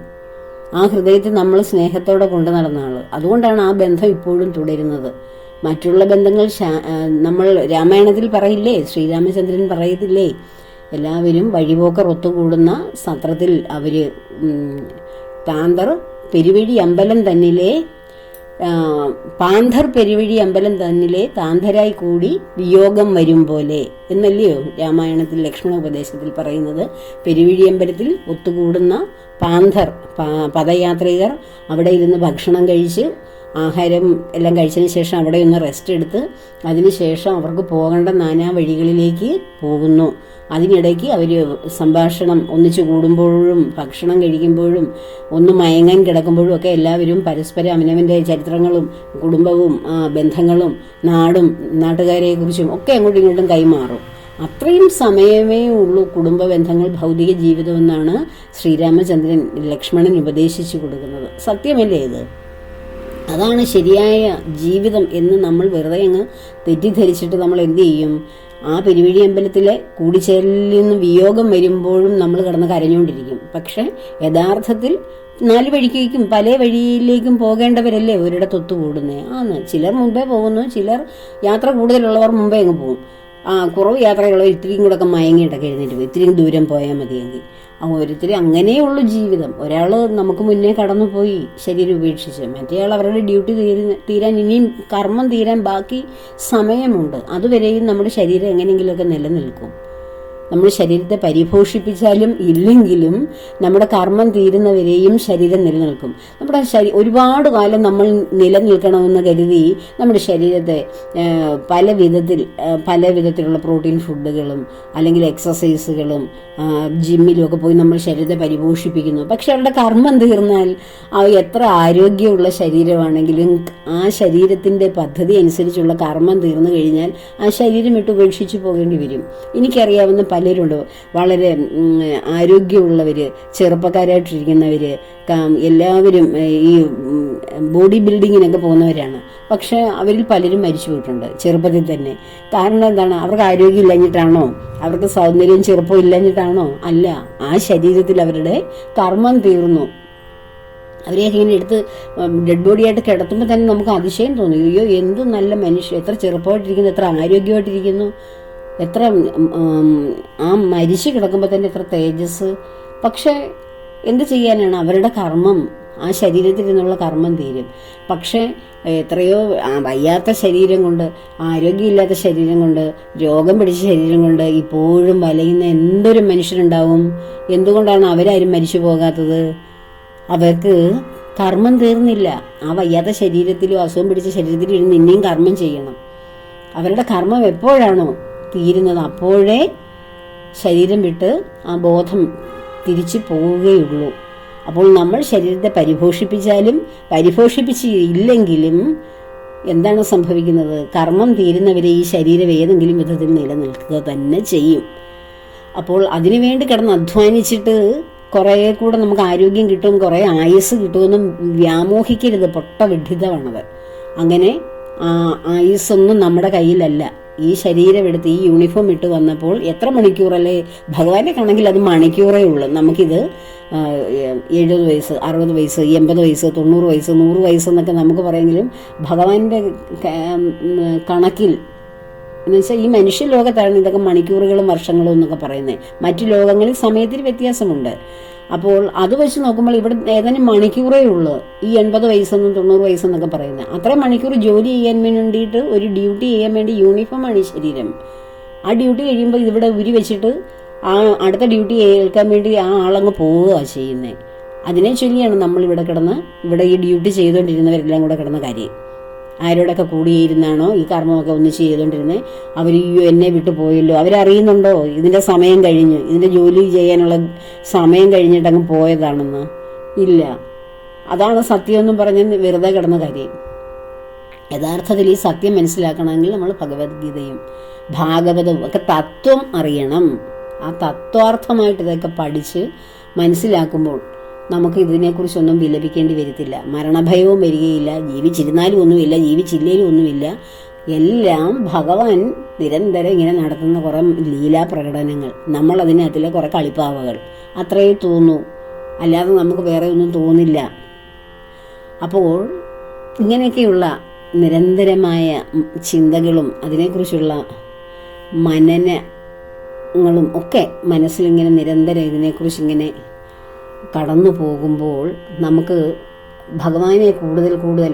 ആ ഹൃദയത്തെ നമ്മൾ സ്നേഹത്തോടെ കൊണ്ടു നടന്ന ആള്. അതുകൊണ്ടാണ് ആ ബന്ധം ഇപ്പോഴും തുടരുന്നത്. മറ്റുള്ള ബന്ധങ്ങൾ നമ്മൾ രാമായണത്തിൽ പറയില്ലേ, ശ്രീരാമചന്ദ്രൻ പറയത്തില്ലേ, എല്ലാവരും വഴിപോക്കർ ഒത്തുകൂടുന്ന സത്രത്തിൽ അവര് താന്തർ പെരുവഴി അമ്പലം തന്നിലെ പാന്ധർ പെരുവഴി അമ്പലം തന്നിലെ താന്തരായി കൂടി വിയോഗം വരും പോലെ എന്നല്ലയോ രാമായണത്തിൽ ലക്ഷ്മണോപദേശത്തിൽ പറയുന്നത്. പെരുവഴി അമ്പലത്തിൽ ഒത്തുകൂടുന്ന പാന്ധർ പദയാത്രികർ അവിടെ ഇരുന്ന് ഭക്ഷണം കഴിച്ച് ആഹാരം എല്ലാം കഴിച്ചതിന് ശേഷം അവിടെ ഒന്ന് റെസ്റ്റ് എടുത്ത് അതിനുശേഷം അവർക്ക് പോകേണ്ട നാനാ വഴികളിലേക്ക് പോകുന്നു. അതിനിടയ്ക്ക് അവർ സംഭാഷണം ഒന്നിച്ചു കൂടുമ്പോഴും ഭക്ഷണം കഴിക്കുമ്പോഴും ഒന്ന് മയങ്ങാൻ കിടക്കുമ്പോഴും ഒക്കെ എല്ലാവരും പരസ്പരം അവനവൻ്റെ ചരിത്രങ്ങളും കുടുംബവും ബന്ധങ്ങളും നാടും നാട്ടുകാരെക്കുറിച്ചും ഒക്കെ അങ്ങോട്ടും ഇങ്ങോട്ടും കൈമാറും. അത്രയും സമയമേ ഉള്ളൂ കുടുംബ ബന്ധങ്ങൾ, ഭൗതിക ജീവിതം എന്നാണ് ശ്രീരാമചന്ദ്രൻ ലക്ഷ്മണൻ ഉപദേശിച്ചു കൊടുക്കുന്നത്. സത്യമല്ലേ ഇത്? അതാണ് ശരിയായ ജീവിതം എന്ന് നമ്മൾ വെറുതെ അങ്ങ് തെറ്റിദ്ധരിച്ചിട്ട് നമ്മൾ എന്ത് ചെയ്യും? ആ പെരുവഴി അമ്പലത്തിലെ കൂടിച്ചേരലിൽ നിന്ന് വിയോഗം വരുമ്പോഴും നമ്മൾ കിടന്ന് കരഞ്ഞുകൊണ്ടിരിക്കും. പക്ഷെ യഥാർത്ഥത്തിൽ 4 വഴിക്കേക്കും പല വഴിയിലേക്കും പോകേണ്ടവരല്ലേ ഒരിടത്ത് ഒത്തുകൂടുന്നേ. ചിലർ മുമ്പേ പോകുന്നു, ചിലർ യാത്ര കൂടുതലുള്ളവർ മുമ്പേ അങ്ങ് പോകും. കുറവ് യാത്രയുള്ളവർ ഇത്തിരിയും കൂടെ ഒക്കെ മയങ്ങിയിട്ടൊക്കെ എഴുന്നേറ്റ് പോകും, ഇത്തിരിയും ദൂരം പോയാൽ മതിയെങ്കിൽ. ഓരോരുത്തർ അങ്ങനെയുള്ളൂ ജീവിതം. ഒരാൾ നമുക്ക് മുന്നേ കടന്നുപോയി ശരീരം ഉപേക്ഷിച്ച്, മറ്റേയാൾ അവരുടെ ഡ്യൂട്ടി തീരാൻ ഇനിയും കർമ്മം തീരാൻ ബാക്കി സമയമുണ്ട്. അതുവരെയും നമ്മുടെ ശരീരം എങ്ങനെയെങ്കിലുമൊക്കെ നിലനിൽക്കും. നമ്മൾ ശരീരത്തെ പരിപോഷിപ്പിച്ചാലും ഇല്ലെങ്കിലും നമ്മുടെ കർമ്മം തീരുന്നവരെയും ശരീരം നിലനിൽക്കും. നമ്മുടെ ഒരുപാട് കാലം നമ്മൾ നിലനിൽക്കണമെന്ന് കരുതി നമ്മുടെ ശരീരത്തെ പല വിധത്തിലുള്ള പ്രോട്ടീൻ ഫുഡുകളും അല്ലെങ്കിൽ എക്സസൈസുകളും ജിമ്മിലും ഒക്കെ പോയി നമ്മൾ ശരീരത്തെ പരിപോഷിപ്പിക്കുന്നു. പക്ഷെ അവരുടെ കർമ്മം തീർന്നാൽ എത്ര ആരോഗ്യമുള്ള ശരീരമാണെങ്കിലും ആ ശരീരത്തിൻ്റെ പദ്ധതി അനുസരിച്ചുള്ള കർമ്മം തീർന്നു കഴിഞ്ഞാൽ ആ ശരീരം വിട്ട് ഉപേക്ഷിച്ചു പോകേണ്ടി വരും. എനിക്കറിയാവുന്ന പലരുണ്ട്, വളരെ ആരോഗ്യമുള്ളവർ, ചെറുപ്പക്കാരായിട്ടിരിക്കുന്നവർ, എല്ലാവരും ഈ ബോഡി ബിൽഡിങ്ങിനൊക്കെ പോകുന്നവരാണ്. പക്ഷെ അവരിൽ പലരും മരിച്ചു പോയിട്ടുണ്ട് ചെറുപ്പത്തിൽ തന്നെ. കാരണം എന്താണ്? അവർക്ക് ആരോഗ്യം ഇല്ലഞ്ഞിട്ടാണോ? അവർക്ക് സൗന്ദര്യം ചെറുപ്പം ഇല്ലഞ്ഞിട്ടാണോ? അല്ല, ആ ശരീരത്തിൽ അവരുടെ കർമ്മം തീർന്നു. അവരെയൊക്കെ ഇങ്ങനെ എടുത്ത് ഡെഡ് ബോഡിയായിട്ട് കിടത്തുമ്പോൾ തന്നെ നമുക്ക് അതിശയം തോന്നി. അയ്യോ, എന്ത് നല്ല മനുഷ്യർ, എത്ര ചെറുപ്പമായിട്ടിരിക്കുന്നു, എത്ര ആരോഗ്യമായിട്ടിരിക്കുന്നു, എത്ര ആ മരിച്ചു കിടക്കുമ്പോൾ തന്നെ എത്ര തേജസ്. പക്ഷെ എന്ത് ചെയ്യാനാണ്? അവരുടെ കർമ്മം, ആ ശരീരത്തിൽ നിന്നുള്ള കർമ്മം തീരും. പക്ഷേ എത്രയോ വയ്യാത്ത ശരീരം കൊണ്ട്, ആരോഗ്യമില്ലാത്ത ശരീരം കൊണ്ട്, രോഗം പിടിച്ച ശരീരം കൊണ്ട് ഇപ്പോഴും വലയുന്ന എന്തൊരു മനുഷ്യരുണ്ടാവും. എന്തുകൊണ്ടാണ് അവരാരും മരിച്ചു പോകാത്തത്? അവർക്ക് കർമ്മം തീർന്നില്ല. ആ വയ്യാത്ത ശരീരത്തിലും അസുഖം പിടിച്ച ശരീരത്തിലും ഇരുന്ന് ഇനിയും കർമ്മം ചെയ്യണം. അവരുടെ കർമ്മം എപ്പോഴാണോ തീരുന്നത് അപ്പോഴേ ശരീരം വിട്ട് ആ ബോധം തിരിച്ചു പോവുകയുള്ളൂ. അപ്പോൾ നമ്മൾ ശരീരത്തെ പരിപോഷിപ്പിച്ചാലും പരിപോഷിപ്പിച്ചില്ലെങ്കിലും എന്താണ് സംഭവിക്കുന്നത്? കർമ്മം തീരുന്നവരെ ഈ ശരീരം ഏതെങ്കിലും വിധത്തിൽ നിലനിൽക്കുക തന്നെ ചെയ്യും. അപ്പോൾ അതിനുവേണ്ടി കിടന്ന് അധ്വാനിച്ചിട്ട് കുറേ കൂടെ നമുക്ക് ആരോഗ്യം കിട്ടും, കുറേ ആയുസ് കിട്ടുമെന്നും വ്യാമോഹിക്കരുത്. പൊട്ട വിഡ്ഢിതമാണത്. അങ്ങനെ ആയുസ്സൊന്നും നമ്മുടെ കയ്യിലല്ല. ഈ ശരീരം എടുത്ത് ഈ യൂണിഫോം ഇട്ട് വന്നപ്പോൾ എത്ര മണിക്കൂറല്ലേ? ഭഗവാന്റെ കണക്കിൽ അത് മണിക്കൂറേ ഉള്ളൂ. നമുക്കിത് 70 വയസ്സ്, 60 വയസ്സ്, 80 വയസ്സ്, 90 വയസ്സ്, 100 വയസ്സ് എന്നൊക്കെ നമുക്ക് പറയുമെങ്കിലും ഭഗവാന്റെ കണക്കിൽ എന്ന് വെച്ചാൽ ഈ മനുഷ്യ ലോകത്താണ് ഇതൊക്കെ മണിക്കൂറുകളും വർഷങ്ങളും എന്നൊക്കെ പറയുന്നത്. മറ്റു ലോകങ്ങളിൽ സമയത്തിന് വ്യത്യാസമുണ്ട്. അപ്പോൾ അത് വെച്ച് നോക്കുമ്പോൾ ഇവിടെ ഏതാനും മണിക്കൂറേ ഉള്ളൂ ഈ 80 വയസ്സെന്നും 90 വയസ്സെന്നൊക്കെ പറയുന്നത്. അത്രയും മണിക്കൂർ ജോലി ചെയ്യാൻ വേണ്ടിയിട്ട് ഒരു ഡ്യൂട്ടി ചെയ്യാൻ വേണ്ടി യൂണിഫോമാണ് ഈ ശരീരം. ആ ഡ്യൂട്ടി കഴിയുമ്പോൾ ഇവിടെ ഉരി വെച്ചിട്ട് ആ അടുത്ത ഡ്യൂട്ടി ഏൽക്കാൻ വേണ്ടി ആ ആളങ്ങ് പോവുകയാണ് ചെയ്യുന്നത്. അതിനെ ചൊല്ലിയാണ് നമ്മളിവിടെ കിടന്ന് ഇവിടെ ഈ ഡ്യൂട്ടി ചെയ്തുകൊണ്ടിരുന്നവരെല്ലാം കൂടെ കിടന്ന കാര്യം. ആരോടൊക്കെ കൂടിയിരുന്നാണോ ഈ കർമ്മമൊക്കെ ഒന്നിച്ച് ചെയ്തുകൊണ്ടിരുന്നത്, അവർ എന്നെ വിട്ടു പോയല്ലോ, അവരറിയുന്നുണ്ടോ ഇതിൻ്റെ സമയം കഴിഞ്ഞ്, ഇതിൻ്റെ ജോലി ചെയ്യാനുള്ള സമയം കഴിഞ്ഞിട്ട് അങ്ങ് പോയതാണെന്ന്? ഇല്ല. അതാണ് സത്യമെന്നും പറഞ്ഞ് വെറുതെ കിടന്ന കാര്യം. യഥാർത്ഥത്തിൽ ഈ സത്യം മനസ്സിലാക്കണമെങ്കിൽ നമ്മൾ ഭഗവത്ഗീതയും ഭാഗവതവും ഒക്കെ തത്വം അറിയണം. ആ തത്വാർത്ഥമായിട്ട് ഇതൊക്കെ പഠിച്ച് മനസ്സിലാക്കുമ്പോൾ നമുക്ക് ഇതിനെക്കുറിച്ചൊന്നും വിലപിക്കേണ്ടി വരത്തില്ല. മരണഭയവും വരികയില്ല. ജീവിച്ചിരുന്നാലും ഒന്നുമില്ല, ജീവിച്ചില്ലേലും ഒന്നുമില്ല. എല്ലാം ഭഗവാൻ നിരന്തരം ഇങ്ങനെ നടത്തുന്ന കുറേ ലീലാ പ്രകടനങ്ങൾ, നമ്മൾ അതിനകത്തിലെ കുറേ കളിപ്പാവകൾ, അത്രയേ തോന്നൂ. അല്ലാതെ നമുക്ക് വേറെ ഒന്നും തോന്നില്ല. അപ്പോൾ ഇങ്ങനെയൊക്കെയുള്ള നിരന്തരമായ ചിന്തകളും അതിനെക്കുറിച്ചുള്ള മനനങ്ങളും ഒക്കെ മനസ്സിലിങ്ങനെ നിരന്തരം ഇതിനെക്കുറിച്ച് ഇങ്ങനെ കടന്നു പോകുമ്പോൾ നമുക്ക് ഭഗവാനെ കൂടുതൽ കൂടുതൽ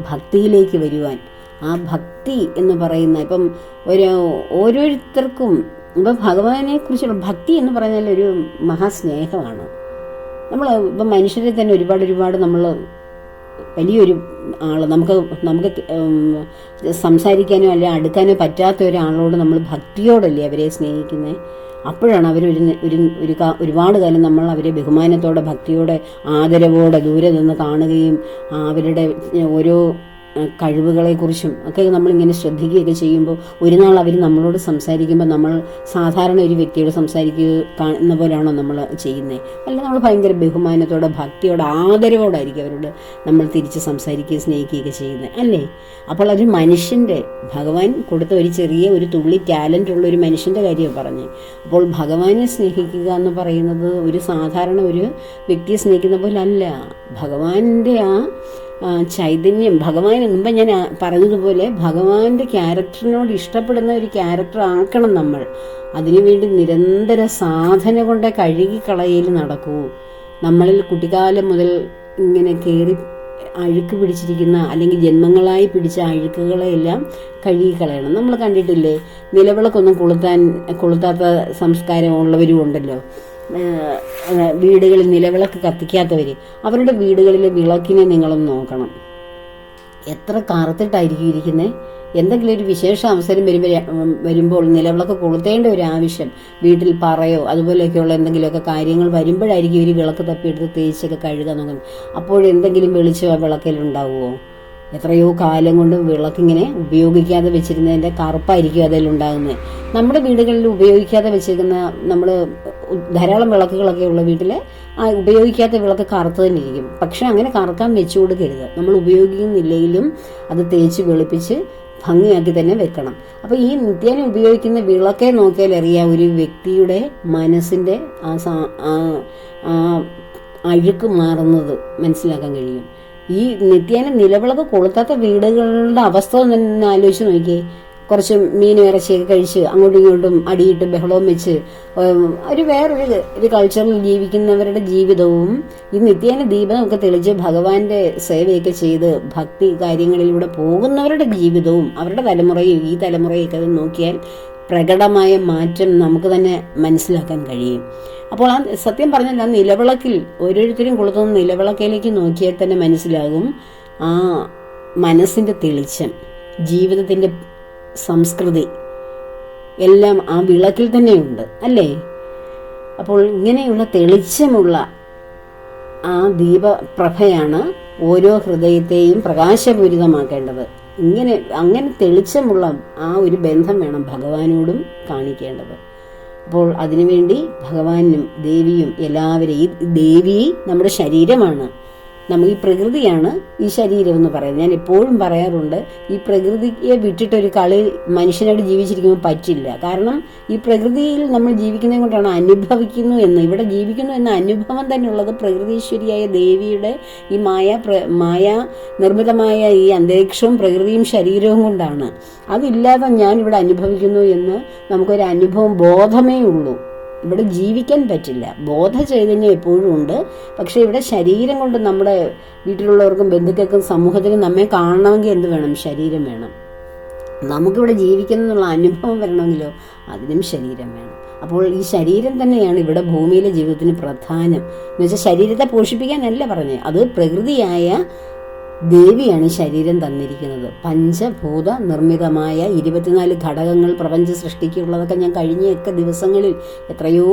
ഭക്തിയിലേക്ക് വരുവാൻ, ആ ഭക്തി എന്ന് പറയുന്ന ഇപ്പം ഓരോരുത്തർക്കും ഇപ്പം ഭഗവാനെ കുറിച്ചുള്ള ഭക്തി എന്ന് പറഞ്ഞാൽ ഒരു മഹാസ്നേഹമാണ്. നമ്മൾ ഇപ്പം മനുഷ്യരെ തന്നെ ഒരുപാട് നമ്മൾ വലിയൊരു ആൾ നമുക്ക് സംസാരിക്കാനോ അല്ലെ അടുക്കാനോ പറ്റാത്ത ഒരാളോട് നമ്മൾ ഭക്തിയോടല്ലേ അവരെ സ്നേഹിക്കുന്നത്. അപ്പോഴാണ് അവർ ഒരുപാട് കാലം നമ്മൾ അവരെ ബഹുമാനത്തോടെ ഭക്തിയോടെ ആദരവോടെ ദൂരെ നിന്ന് കാണുകയും അവരുടെ ഓരോ കഴിവുകളെക്കുറിച്ചും ഒക്കെ നമ്മളിങ്ങനെ ശ്രദ്ധിക്കുകയൊക്കെ ചെയ്യുമ്പോൾ ഒരു നാൾ അവർ നമ്മളോട് സംസാരിക്കുമ്പോൾ നമ്മൾ സാധാരണ ഒരു വ്യക്തിയോട് സംസാരിക്കുന്ന പോലെയാണോ നമ്മൾ ചെയ്യുന്നത്? അല്ല, നമ്മൾ ഭയങ്കര ബഹുമാനത്തോടെ ഭക്തിയോടെ ആദരവോടായിരിക്കും അവരോട് നമ്മൾ തിരിച്ച് സംസാരിക്കുകയും സ്നേഹിക്കുകയൊക്കെ ചെയ്യുന്നത് അല്ലേ? അപ്പോൾ ഒരു മനുഷ്യൻ്റെ ഭഗവാൻ കൊടുത്ത ഒരു ചെറിയ ഒരു തുള്ളി ടാലൻ്റ് ഉള്ള ഒരു മനുഷ്യൻ്റെ കാര്യമാണ് പറഞ്ഞത്. അപ്പോൾ ഭഗവാനെ സ്നേഹിക്കുക എന്ന് പറയുന്നത് ഒരു സാധാരണ ഒരു വ്യക്തിയെ സ്നേഹിക്കുന്ന പോലെ അല്ല. ഭഗവാന്റെ ചൈതന്യം, ഭഗവാൻ മുമ്പ് ഞാൻ പറഞ്ഞതുപോലെ ഭഗവാന്റെ ക്യാരക്ടറിനോട് ഇഷ്ടപ്പെടുന്ന ഒരു ക്യാരക്ടർ ആക്കണം നമ്മൾ. അതിനുവേണ്ടി നിരന്തര സാധന കൊണ്ട് കഴുകിക്കളയിൽ നടക്കൂ. നമ്മളിൽ കുട്ടിക്കാലം മുതൽ ഇങ്ങനെ കയറി അഴുക്ക് പിടിച്ചിരിക്കുന്ന അല്ലെങ്കിൽ ജന്മങ്ങളായി പിടിച്ച അഴുക്കുകളെല്ലാം കഴുകിക്കളയണം. നമ്മൾ കണ്ടിട്ടില്ലേ, നിലവിളക്കൊന്നും കൊളുത്താത്ത സംസ്കാരം ഉള്ളവരും ഉണ്ടല്ലോ. വീടുകളിൽ നിലവിളക്ക് കത്തിക്കാത്തവർ, അവരുടെ വീടുകളിലെ വിളക്കിനെ നിങ്ങളൊന്ന് നോക്കണം, എത്ര കറുത്തിട്ടായിരിക്കും ഇരിക്കുന്നത്. എന്തെങ്കിലും ഒരു വിശേഷ അവസരം വരുമ്പോൾ നിലവിളക്ക് കൊളുത്തേണ്ട ഒരു ആവശ്യം വീട്ടിൽ പറയോ അതുപോലെയൊക്കെയുള്ള എന്തെങ്കിലുമൊക്കെ കാര്യങ്ങൾ വരുമ്പോഴായിരിക്കും ഇവർ വിളക്ക് തപ്പിയെടുത്ത് തേച്ചൊക്കെ കഴുകാൻ നോക്കുന്നത്. അപ്പോഴെന്തെങ്കിലും വെളിച്ചം ആ വിളക്കിലുണ്ടാവുമോ? എത്രയോ കാലം കൊണ്ട് വിളക്കിങ്ങനെ ഉപയോഗിക്കാതെ വെച്ചിരുന്നതിൻ്റെ കറുപ്പായിരിക്കും അതിലുണ്ടാകുന്നത്. നമ്മുടെ വീടുകളിൽ ഉപയോഗിക്കാതെ വെച്ചിരിക്കുന്ന നമ്മൾ ധാരാളം വിളക്കുകളൊക്കെ ഉള്ള വീട്ടിൽ ഉപയോഗിക്കാത്ത വിളക്ക് കറുത്ത് തന്നെ ഇരിക്കും. പക്ഷെ അങ്ങനെ കറുക്കാൻ വെച്ചു കൊടുക്കരുത്. നമ്മൾ ഉപയോഗിക്കുന്നില്ലെങ്കിലും അത് തേച്ച് വെളുപ്പിച്ച് ഭംഗിയാക്കി തന്നെ വെക്കണം. അപ്പോൾ ഈ നിത്യേന ഉപയോഗിക്കുന്ന വിളക്കെ നോക്കിയാൽ അറിയാം ഒരു വ്യക്തിയുടെ മനസ്സിൻ്റെ അഴുക്ക് മാറുന്നത് മനസ്സിലാക്കാൻ കഴിയും. ഈ നിത്യേന നിലവിളക്ക് കൊളുത്താത്ത വീടുകളുടെ അവസ്ഥ തന്നെ ആലോചിച്ച് നോക്കിയേ. കുറച്ച് മീനും ഇറച്ചിയൊക്കെ കഴിച്ച് അങ്ങോട്ടും ഇങ്ങോട്ടും അടിയിട്ട് ബഹളവും വെച്ച് വേറൊരു കൾച്ചറിൽ ജീവിക്കുന്നവരുടെ ജീവിതവും ഈ നിത്യേന ദീപമൊക്കെ തെളിച്ച് ഭഗവാന്റെ സേവയൊക്കെ ചെയ്ത് ഭക്തി കാര്യങ്ങളിലൂടെ പോകുന്നവരുടെ ജീവിതവും അവരുടെ തലമുറയും ഈ തലമുറയൊക്കെ നോക്കിയാൽ പ്രകടമായ മാറ്റം നമുക്ക് തന്നെ മനസ്സിലാക്കാൻ കഴിയും. അപ്പോൾ ആ സത്യം പറഞ്ഞാൽ ആ നിലവിളക്കിൽ ഓരോരുത്തരും കൊളുത്തുന്ന നിലവിളക്കിലേക്ക് നോക്കിയാൽ തന്നെ മനസ്സിലാകും ആ മനസ്സിൻ്റെ തെളിച്ചം, ജീവിതത്തിൻ്റെ സംസ്കൃതി എല്ലാം ആ വിളക്കിൽ തന്നെയുണ്ട് അല്ലേ? അപ്പോൾ ഇങ്ങനെയുള്ള തെളിച്ചമുള്ള ആ ദീപപ്രഭയാണ് ഓരോ ഹൃദയത്തെയും പ്രകാശപൂരിതമാക്കേണ്ടത്. അങ്ങനെ തെളിച്ചമുള്ള ആ ഒരു ബന്ധം വേണം ഭഗവാനോടും കാണിക്കേണ്ടത്. അപ്പോൾ അതിനുവേണ്ടി ഭഗവാനും ദേവിയും എല്ലാവരെയും, ഈ ദേവി നമ്മുടെ ശരീരമാണ്, ഈ പ്രകൃതിയാണ് ഈ ശരീരം എന്ന് പറയുന്നത്. ഞാൻ എപ്പോഴും പറയാറുണ്ട്, ഈ പ്രകൃതിയെ വിട്ടിട്ടൊരു കളി മനുഷ്യനായിട്ട് ജീവിച്ചിരിക്കുമ്പോൾ പറ്റില്ല. കാരണം ഈ പ്രകൃതിയിൽ നമ്മൾ ജീവിക്കുന്നത് കൊണ്ടാണ് അനുഭവിക്കുന്നു എന്ന്, ഇവിടെ ജീവിക്കുന്നു എന്ന അനുഭവം തന്നെ ഉള്ളത് പ്രകൃതീശ്വരിയായ ദേവിയുടെ ഈ മായ നിർമ്മിതമായ ഈ അന്തരീക്ഷവും പ്രകൃതിയും ശരീരവും കൊണ്ടാണ്. അതില്ലാതെ ഞാൻ ഇവിടെ അനുഭവിക്കുന്നു എന്ന് നമുക്കൊരു അനുഭവം, ബോധമേ ഉള്ളൂ. ഇവിടെ ജീവിക്കാൻ പറ്റില്ല. ബോധ ചൈതന്യം എപ്പോഴും ഉണ്ട്. പക്ഷെ ഇവിടെ ശരീരം കൊണ്ട് നമ്മുടെ വീട്ടിലുള്ളവർക്കും ബന്ധുക്കൾക്കും സമൂഹത്തിനും നമ്മെ കാണണമെങ്കിൽ എന്ത് വേണം? ശരീരം വേണം. നമുക്കിവിടെ ജീവിക്കുന്നുള്ള അനുഭവം വരണമെങ്കിലോ അതിനും ശരീരം വേണം. അപ്പോൾ ഈ ശരീരം തന്നെയാണ് ഇവിടെ ഭൂമിയിലെ ജീവിതത്തിന് പ്രധാനം. എന്ന് വെച്ചാൽ ശരീരത്തെ പോഷിപ്പിക്കാനല്ല പറഞ്ഞത്, അത് പ്രകൃതിയായ ദേവിയാണ് ഈ ശരീരം തന്നിരിക്കുന്നത്. പഞ്ചഭൂത നിർമ്മിതമായ 24 ഘടകങ്ങൾ പ്രപഞ്ച സൃഷ്ടിക്കുള്ളതൊക്കെ ഞാൻ കഴിഞ്ഞൊക്കെ ദിവസങ്ങളിൽ എത്രയോ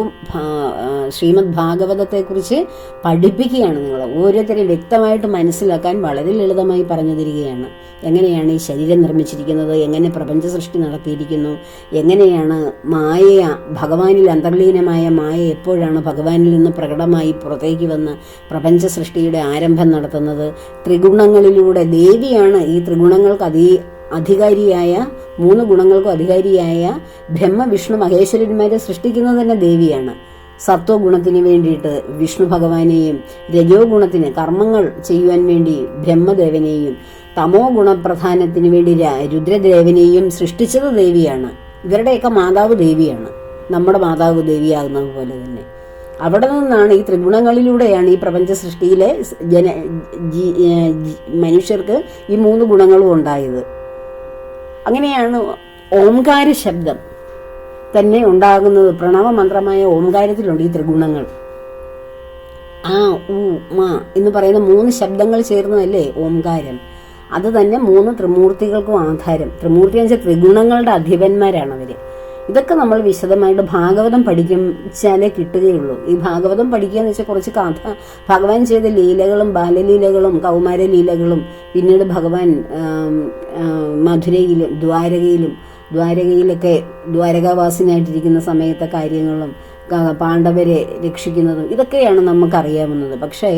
ശ്രീമദ് ഭാഗവതത്തെക്കുറിച്ച് പഠിപ്പിക്കുകയാണ് നിങ്ങളെ. ഓരോരുത്തരെയും വ്യക്തമായിട്ട് മനസ്സിലാക്കാൻ വളരെ ലളിതമായി പറഞ്ഞു തരികയാണ്. എങ്ങനെയാണ് ഈ ശരീരം നിർമ്മിച്ചിരിക്കുന്നത്, എങ്ങനെ പ്രപഞ്ച സൃഷ്ടി നടത്തിയിരിക്കുന്നു, എങ്ങനെയാണ് മായ, ഭഗവാനിൽ അന്തർലീനമായ മായ എപ്പോഴാണ് ഭഗവാനിൽ നിന്ന് പ്രകടമായി പുറത്തേക്ക് വന്ന് പ്രപഞ്ച സൃഷ്ടിയുടെ ആരംഭം നടത്തുന്നത്. ത്രിഗുണങ്ങളിലൂടെ ദേവിയാണ് ഈ ത്രിഗുണങ്ങൾക്ക് അധികാരിയായ 3 ഗുണങ്ങൾക്കും അധികാരിയായ ബ്രഹ്മ വിഷ്ണു മഹേശ്വരന്മാരെ സൃഷ്ടിക്കുന്നത് തന്നെ ദേവിയാണ്. സത്വ ഗുണത്തിന് വേണ്ടിയിട്ട് വിഷ്ണു ഭഗവാനെയും, രജോ ഗുണത്തിന് കർമ്മങ്ങൾ ചെയ്യുവാൻ വേണ്ടി ബ്രഹ്മദേവനെയും, തമോ ഗുണപ്രധാനത്തിന് വേണ്ടി രുദ്രദേവനെയും സൃഷ്ടിച്ചത് ദേവിയാണ്. ഇവരുടെയൊക്കെ മാതാവ് ദേവിയാണ്, നമ്മുടെ മാതാവ് ദേവിയാകുന്നത് പോലെ തന്നെ. അവിടെ നിന്നാണ് ഈ ത്രിഗുണങ്ങളിലൂടെയാണ് ഈ പ്രപഞ്ച സൃഷ്ടിയിലെ മനുഷ്യർക്ക് ഈ 3 ഗുണങ്ങളും ഉണ്ടായത്. അങ്ങനെയാണ് ഓംകാര ശബ്ദം തന്നെ ഉണ്ടാകുന്നത്. പ്രണവ മന്ത്രമായ ഓംകാരത്തിലുണ്ട് ഈ ത്രിഗുണങ്ങൾ. ആ ഉ മ എന്ന് പറയുന്ന 3 ശബ്ദങ്ങൾ ചേർന്നതല്ലേ ഓംകാരം. അത് തന്നെ 3 ത്രിമൂർത്തികൾക്കും ആധാരം. ത്രിമൂർത്തി എന്ന് വെച്ചാൽ ത്രിഗുണങ്ങളുടെ അധിപന്മാരാണ് അവര്. ഇതൊക്കെ നമ്മൾ വിശദമായിട്ട് ഭാഗവതം പഠിച്ചാലേ കിട്ടുകയുള്ളൂ. ഈ ഭാഗവതം പഠിക്കുക എന്ന് വെച്ചാൽ കുറച്ച് കഥ, ഭഗവാൻ ചെയ്ത ലീലകളും ബാലലീലകളും കൗമാരലീലകളും, പിന്നീട് ഭഗവാൻ മധുരയിലും ദ്വാരകയിലൊക്കെ ദ്വാരകാവാസിനായിട്ടിരിക്കുന്ന സമയത്തെ കാര്യങ്ങളും പാണ്ഡവരെ രക്ഷിക്കുന്നതും ഇതൊക്കെയാണ് നമുക്കറിയാവുന്നത്. പക്ഷേ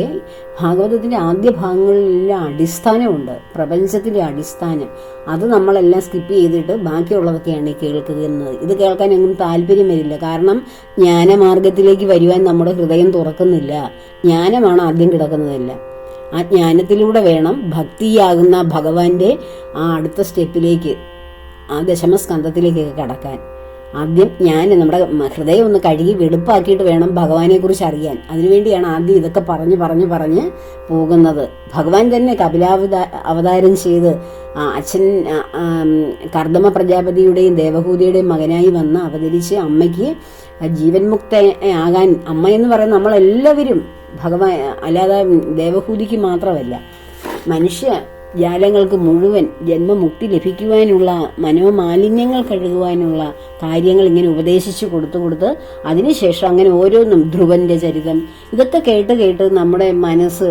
ഭാഗവതത്തിൻ്റെ ആദ്യ ഭാഗങ്ങളിലെല്ലാം അടിസ്ഥാനമുണ്ട്, പ്രപഞ്ചത്തിൻ്റെ അടിസ്ഥാനം. അത് നമ്മളെല്ലാം സ്കിപ്പ് ചെയ്തിട്ട് ബാക്കിയുള്ളതൊക്കെയാണ് കേൾക്കുന്നത്. ഇത് കേൾക്കാൻ ഒന്നും താല്പര്യം വരില്ല. കാരണം ജ്ഞാനമാർഗത്തിലേക്ക് വരുവാൻ നമ്മുടെ ഹൃദയം തുറക്കുന്നില്ല. ജ്ഞാനമാണ് ആദ്യം കിടക്കുന്നതല്ല. ആ ജ്ഞാനത്തിലൂടെ വേണം ഭക്തിയാകുന്ന ഭഗവാന്റെ ആ അടുത്ത സ്റ്റെപ്പിലേക്ക്, ആ ദശമസ്കന്ധത്തിലേക്കൊക്കെ കടക്കാൻ. ആദ്യം നമ്മുടെ ഹൃദയം ഒന്ന് കഴുകി വെടുപ്പാക്കിയിട്ട് വേണം ഭഗവാനെ കുറിച്ച് അറിയാൻ. അതിനുവേണ്ടിയാണ് ആദ്യം ഇതൊക്കെ പറഞ്ഞ് പോകുന്നത്. ഭഗവാൻ തന്നെ അവതാരം ചെയ്ത് അച്ഛൻ കർദമ പ്രജാപതിയുടെയും ദേവഹൂതിയുടെയും മകനായി വന്ന് അവതരിച്ച് അമ്മയ്ക്ക് ജീവൻ മുക്ത ആകാൻ, അമ്മ എന്ന് പറയുന്ന നമ്മളെല്ലാവരും ഭഗവാൻ, അല്ലാതെ ദേവഹൂതിക്ക് മാത്രമല്ല, മനുഷ്യ ജാലങ്ങൾക്ക് മുഴുവൻ ജന്മമുക്തി ലഭിക്കുവാനുള്ള, മനോമാലിന്യങ്ങൾ കഴുകുവാനുള്ള കാര്യങ്ങൾ ഇങ്ങനെ ഉപദേശിച്ചു കൊടുത്ത് അതിനുശേഷം അങ്ങനെ ഓരോന്നും, ധ്രുവന്റെ ചരിതം, ഇതൊക്കെ കേട്ട് നമ്മുടെ മനസ്സ്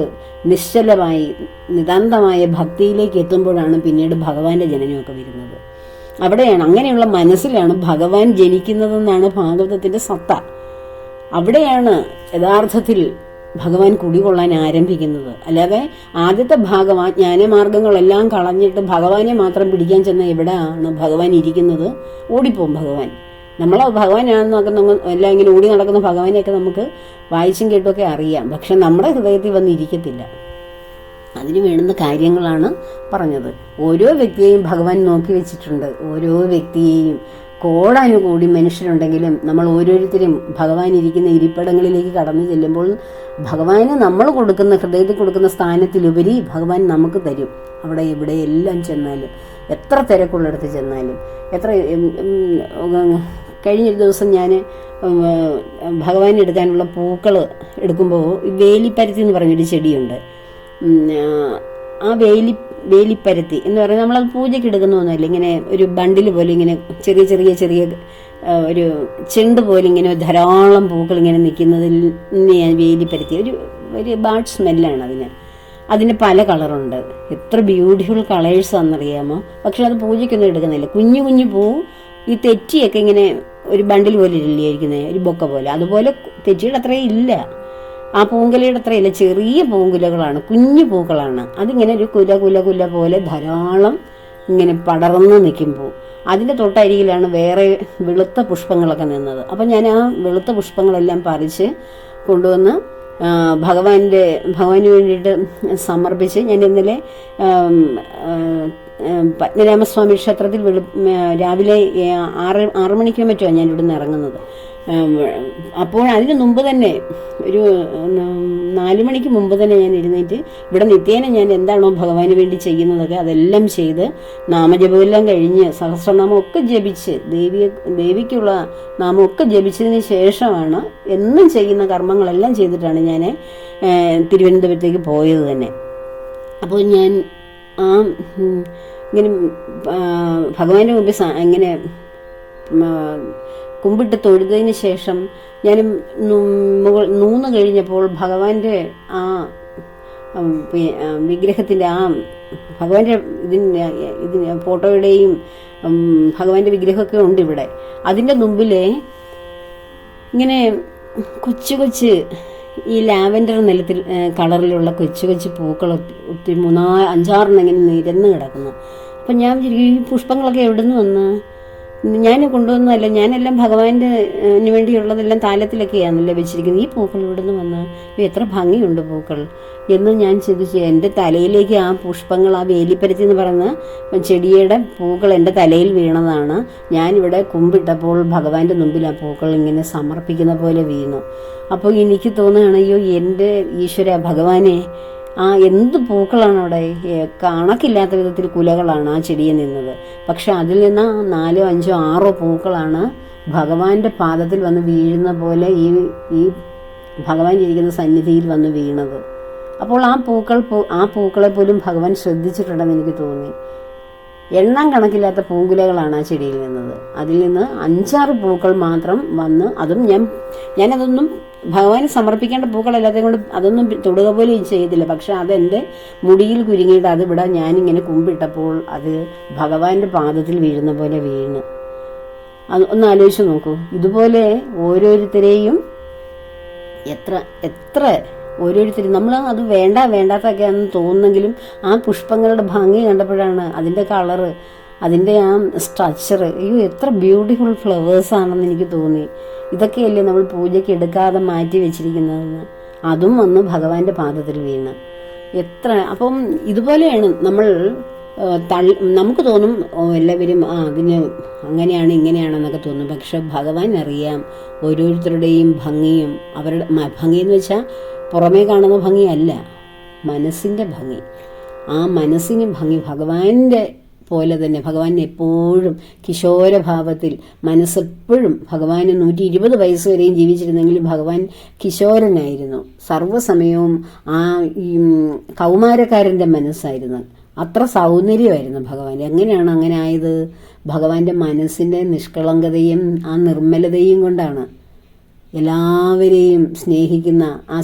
നിശ്ചലമായി നിതാന്തമായ ഭക്തിയിലേക്ക് എത്തുമ്പോഴാണ് പിന്നീട് ഭഗവാന്റെ ജനനമൊക്കെ വരുന്നത്. അവിടെയാണ്, അങ്ങനെയുള്ള മനസ്സിലാണ് ഭഗവാൻ ജനിക്കുന്നതെന്നാണ് ഭാഗവതത്തിന്റെ സത്ത. അവിടെയാണ് യഥാർത്ഥത്തിൽ ഭഗവാൻ കുടികൊള്ളാൻ ആരംഭിക്കുന്നത്. അല്ലാതെ ആദ്യത്തെ ഭാഗം ആ ജ്ഞാനമാർഗങ്ങളെല്ലാം കളഞ്ഞിട്ട് ഭഗവാനെ മാത്രം പിടിക്കാൻ ചെന്ന എവിടെയാണ് ഭഗവാൻ ഇരിക്കുന്നത്? ഓടിപ്പോവും ഭഗവാൻ. നമ്മൾ ഭഗവാനാണെന്നൊക്കെ എല്ലാം ഇങ്ങനെ ഓടി നടക്കുന്ന ഭഗവാനെയൊക്കെ നമുക്ക് വായിച്ചും കേട്ടുമൊക്കെ അറിയാം. പക്ഷെ നമ്മുടെ ഹൃദയത്തിൽ വന്ന് ഇരിക്കത്തില്ല. അതിന് വേണ്ടുന്ന കാര്യങ്ങളാണ് പറഞ്ഞത്. ഓരോ വ്യക്തിയെയും ഭഗവാൻ നോക്കി വെച്ചിട്ടുണ്ട്. ഓരോ വ്യക്തിയെയും കോടാനുകൂടി മനുഷ്യരുണ്ടെങ്കിലും നമ്മൾ ഓരോരുത്തരും ഭഗവാൻ ഇരിക്കുന്ന ഇരിപ്പിടങ്ങളിലേക്ക് കടന്നു ചെല്ലുമ്പോൾ ഭഗവാന് നമ്മൾ കൊടുക്കുന്ന, ഹൃദയത്തിൽ കൊടുക്കുന്ന സ്ഥാനത്തിലുപരി ഭഗവാൻ നമുക്ക് തരും. അവിടെ ഇവിടെ എല്ലാം ചെന്നാലും, എത്ര തിരക്കുള്ളിടത്ത് ചെന്നാലും, കഴിഞ്ഞൊരു ദിവസം ഞാൻ ഭഗവാൻ എടുക്കാനുള്ള പൂക്കൾ എടുക്കുമ്പോൾ വേലിപ്പരത്തി എന്ന് പറഞ്ഞൊരു ചെടിയുണ്ട്. ആ വേലിപ്പരത്തി എന്ന് പറയുന്നത് നമ്മളത് പൂജയ്ക്ക് എടുക്കുന്നൊന്നുമല്ല. ഇങ്ങനെ ഒരു ബണ്ടിൽ പോലെ ഇങ്ങനെ ചെറിയ ഒരു ചെണ്ട് പോലെ ഇങ്ങനെ ധാരാളം പൂക്കൾ ഇങ്ങനെ നിൽക്കുന്നതിൽ ഞാൻ വേലിപ്പരത്തി. ഒരു ബാഡ് സ്മെല്ലാണ് അതിന് പല കളറുണ്ട്. എത്ര ബ്യൂട്ടിഫുൾ കളേഴ്സാണെന്നറിയാമോ? പക്ഷെ അത് പൂജയ്ക്കൊന്നും എടുക്കുന്നില്ല. കുഞ്ഞു പൂ ഈ തെറ്റിയൊക്കെ ഇങ്ങനെ ഒരു ബണ്ടിൽ പോലെ ഇരിക്കുന്നത്, ഒരു ബൊക്ക പോലെ. അതുപോലെ തെച്ചിയുടെ അത്രയും ഇല്ല, ആ പൂങ്കുലയുടെ അത്രയില്ല, ചെറിയ പൂങ്കുലകളാണ്, കുഞ്ഞു പൂക്കളാണ്. അതിങ്ങനെ ഒരു കുല കുല കുല പോലെ ധാരാളം ഇങ്ങനെ പടർന്ന് നിൽക്കുമ്പോൾ അതിൻ്റെ തൊട്ടരികിലാണ് വേറെ വെളുത്ത പുഷ്പങ്ങളൊക്കെ നിന്നത്. അപ്പം ഞാൻ ആ വെളുത്ത പുഷ്പങ്ങളെല്ലാം പറിച്ച് കൊണ്ടുവന്ന് ഭഗവാന് വേണ്ടിയിട്ട് സമർപ്പിച്ച് ഞാൻ ഇന്നലെ പത്മനാഭസ്വാമി ക്ഷേത്രത്തിൽ രാവിലെ 6 മണിക്കോ മറ്റോ ഞാൻ ഇവിടുന്ന് ഇറങ്ങുന്നത്. അപ്പോൾ അതിന് മുമ്പ് തന്നെ ഒരു 4 മണിക്ക് മുമ്പ് തന്നെ ഞാൻ എഴുന്നേറ്റ് ഇവിടെ നിത്യേന ഞാൻ എന്താണോ ഭഗവാന് വേണ്ടി ചെയ്യുന്നതൊക്കെ അതെല്ലാം ചെയ്ത് നാമജപമെല്ലാം കഴിഞ്ഞ് സഹസ്രനാമം ഒക്കെ ജപിച്ച് ദേവിക്കുള്ള നാമമൊക്കെ ജപിച്ചതിന് ശേഷമാണ് എന്നും ചെയ്യുന്ന കർമ്മങ്ങളെല്ലാം ചെയ്തിട്ടാണ് ഞാൻ തിരുവനന്തപുരത്തേക്ക് പോയത് തന്നെ. അപ്പോൾ ഞാൻ ഇങ്ങനെ ഭഗവാന്റെ മുമ്പിൽ ഇങ്ങനെ കുമ്പിട്ട് തൊഴുതതിന് ശേഷം ഞാൻ നൂന്ന് കഴിഞ്ഞപ്പോൾ ഭഗവാന്റെ ആ വിഗ്രഹത്തിൻ്റെ ആ ഭഗവാന്റെ ഇതിന് ഫോട്ടോയുടെയും ഭഗവാന്റെ വിഗ്രഹമൊക്കെ ഉണ്ട് ഇവിടെ. അതിൻ്റെ മുമ്പിൽ ഇങ്ങനെ കൊച്ചു കൊച്ച് ഈ ലാവൻഡർ നിലത്തിൽ കളറിലുള്ള കൊച്ചു കൊച്ചു പൂക്കൾ ഒത്തിരി 5-6 ഇങ്ങനെ നിരന്ന് കിടക്കുന്നു. അപ്പം ഞാൻ ഈ പുഷ്പങ്ങളൊക്കെ എവിടെ നിന്ന് വന്ന്? ഞാൻ കൊണ്ടുവന്നതല്ല, ഞാനെല്ലാം ഭഗവാന് വേണ്ടിയുള്ളതെല്ലാം താലത്തിലൊക്കെയാണല്ലേ വെച്ചിരിക്കുന്നത്. ഈ പൂക്കൾ ഇവിടെ നിന്ന് വന്ന് എത്ര ഭംഗിയുണ്ട് പൂക്കൾ എന്ന് ഞാൻ ചിന്തിച്ചു. എൻ്റെ തലയിലേക്ക് ആ പുഷ്പങ്ങൾ, ആ വേലിപ്പരത്തി എന്ന് പറയുന്ന ചെടിയുടെ പൂക്കൾ എൻ്റെ തലയിൽ വീണതാണ്. ഞാനിവിടെ കുമ്പിട്ടപ്പോൾ ഭഗവാന്റെ മുമ്പിൽ ആ പൂക്കൾ ഇങ്ങനെ സമർപ്പിക്കുന്ന പോലെ വീണു. അപ്പോൾ എനിക്ക് തോന്നുകയാണ്, അയ്യോ എൻ്റെ ഈശ്വര ഭഗവാനെ, എന്ത് പൂക്കളാണ് അവിടെ, കണക്കില്ലാത്ത വിധത്തിൽ കുലകളാണ് ആ ചെടിയിൽ നിന്നത്. പക്ഷെ അതിൽ നിന്ന് 4, 5, 6 പൂക്കളാണ് ഭഗവാന്റെ പാദത്തിൽ വന്ന് വീഴുന്ന പോലെ ഈ ഭഗവാൻ ഇരിക്കുന്ന സന്നിധിയിൽ വന്ന് വീണത്. അപ്പോൾ ആ പൂക്കളെ പോലും ഭഗവാൻ ശ്രദ്ധിച്ചിട്ടുണ്ടെന്ന് എനിക്ക് തോന്നി. എണ്ണം കണക്കില്ലാത്ത പൂങ്കുലകളാണ് ആ ചെടിയിൽ നിന്നത്. അതിൽ നിന്ന് 5-6 പൂക്കൾ മാത്രം വന്ന്, അതും ഞാനതൊന്നും ഭഗവാന് സമർപ്പിക്കേണ്ട പൂക്കളല്ലാത്തത് കൊണ്ട് അതൊന്നും തൊടുക പോലും ചെയ്തില്ല. പക്ഷെ അതെൻ്റെ മുടിയിൽ കുരുങ്ങിയിട്ട് അതിവിടെ ഞാനിങ്ങനെ കുമ്പിട്ടപ്പോൾ അത് ഭഗവാന്റെ പാദത്തിൽ വീഴുന്ന പോലെ വീണ്. ഒന്ന് ആലോചിച്ച് നോക്കൂ. ഇതുപോലെ ഓരോരുത്തരെയും എത്ര ഓരോരുത്തരും നമ്മൾ അത് വേണ്ടാത്തൊക്കെയാണെന്ന് തോന്നുന്നെങ്കിലും ആ പുഷ്പങ്ങളുടെ ഭംഗി കണ്ടപ്പോഴാണ്, അതിൻ്റെ കളറ്, അതിൻ്റെ ആ സ്ട്രക്ചർ, അയ്യോ എത്ര ബ്യൂട്ടിഫുൾ ഫ്ലവേഴ്സാണെന്ന് എനിക്ക് തോന്നി. ഇതൊക്കെയല്ലേ നമ്മൾ പൂജയ്ക്ക് എടുക്കാതെ മാറ്റി വെച്ചിരിക്കുന്നതെന്ന്. അതും വന്ന് ഭഗവാന്റെ പാദത്തിൽ വീണ് അപ്പം ഇതുപോലെയാണ് നമ്മൾ നമുക്ക് തോന്നും എല്ലാവരും അതിന് അങ്ങനെയാണ് ഇങ്ങനെയാണെന്നൊക്കെ തോന്നും. പക്ഷെ ഭഗവാൻ അറിയാം ഓരോരുത്തരുടെയും ഭംഗിയും. അവരുടെ ഭംഗിയെന്ന് വെച്ചാൽ പുറമേ കാണുന്ന ഭംഗിയല്ല, മനസ്സിൻ്റെ ഭംഗി. ആ മനസ്സിന് ഭംഗി ഭഗവാന്റെ പോലെ തന്നെ. ഭഗവാൻ എപ്പോഴും കിശോരഭാവത്തിൽ, മനസ്സെപ്പോഴും ഭഗവാന് 120 വയസ്സ് വരെയും ജീവിച്ചിരുന്നെങ്കിലും ഭഗവാൻ കിശോരനായിരുന്നു. സർവ്വസമയവും ആ കൗമാരക്കാരൻ്റെ മനസ്സായിരുന്നു. അത്ര സൗന്ദര്യമായിരുന്നു ഭഗവാൻ. എങ്ങനെയാണ് അങ്ങനെ ആയത്? ഭഗവാന്റെ മനസ്സിൻ്റെ നിഷ്കളങ്കതയും ആ നിർമ്മലതയും കൊണ്ടാണ്. എല്ലാവരെയും സ്നേഹിക്കുന്ന ആ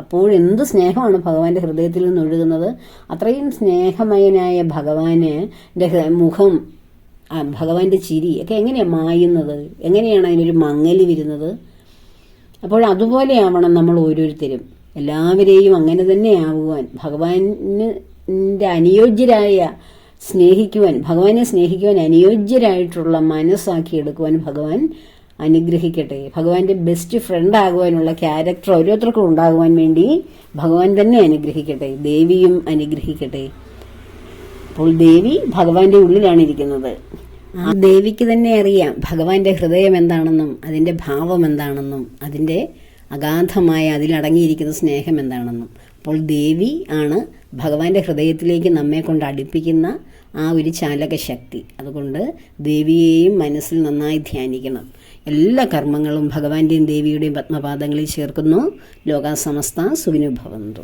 അപ്പോഴെന്ത് സ്നേഹമാണ് ഭഗവാന്റെ ഹൃദയത്തിൽ നിന്ന് ഒഴുകുന്നത്. അത്രയും സ്നേഹമയനായ ഭഗവാന് മുഖം, ഭഗവാന്റെ ചിരി ഒക്കെ എങ്ങനെയാണ് മായുന്നത്? എങ്ങനെയാണ് അതിനൊരു മങ്ങല് വരുന്നത്? അപ്പോൾ അതുപോലെയാവണം നമ്മൾ ഓരോരുത്തരും. എല്ലാവരെയും അങ്ങനെ തന്നെ ആവുവാൻ, ഭഗവാന്റെ അനുയോജ്യരായ ഭഗവാനെ സ്നേഹിക്കുവാൻ അനുയോജ്യരായിട്ടുള്ള മനസ്സാക്കിയെടുക്കുവാൻ ഭഗവാൻ അനുഗ്രഹിക്കട്ടെ. ഭഗവാന്റെ ബെസ്റ്റ് ഫ്രണ്ട് ആകുവാനുള്ള ക്യാരക്ടർ ഓരോരുത്തർക്കും ഉണ്ടാകുവാൻ വേണ്ടി ഭഗവാൻ തന്നെ അനുഗ്രഹിക്കട്ടെ. ദേവിയും അനുഗ്രഹിക്കട്ടെ. അപ്പോൾ ദേവി ഭഗവാന്റെ ഉള്ളിലാണ് ഇരിക്കുന്നത്. ആ ദേവിക്ക് തന്നെ അറിയാം ഭഗവാന്റെ ഹൃദയം എന്താണെന്നും അതിൻ്റെ ഭാവം എന്താണെന്നും അതിൻ്റെ അഗാധമായ അതിലടങ്ങിയിരിക്കുന്ന സ്നേഹം എന്താണെന്നും. അപ്പോൾ ദേവി ആണ് ഭഗവാന്റെ ഹൃദയത്തിലേക്ക് നമ്മെ കൊണ്ട് അടുപ്പിക്കുന്ന ആ ഒരു ചാലക ശക്തി. അതുകൊണ്ട് ദേവിയെയും മനസ്സിൽ നന്നായി ധ്യാനിക്കണം. എല്ലാ കർമ്മങ്ങളും ഭഗവാന്റെയും ദേവിയുടെയും പത്മപാദങ്ങളിൽ ചേർക്കുന്നു. ലോകാ സമസ്ത സുഖിനോ ഭവന്തു.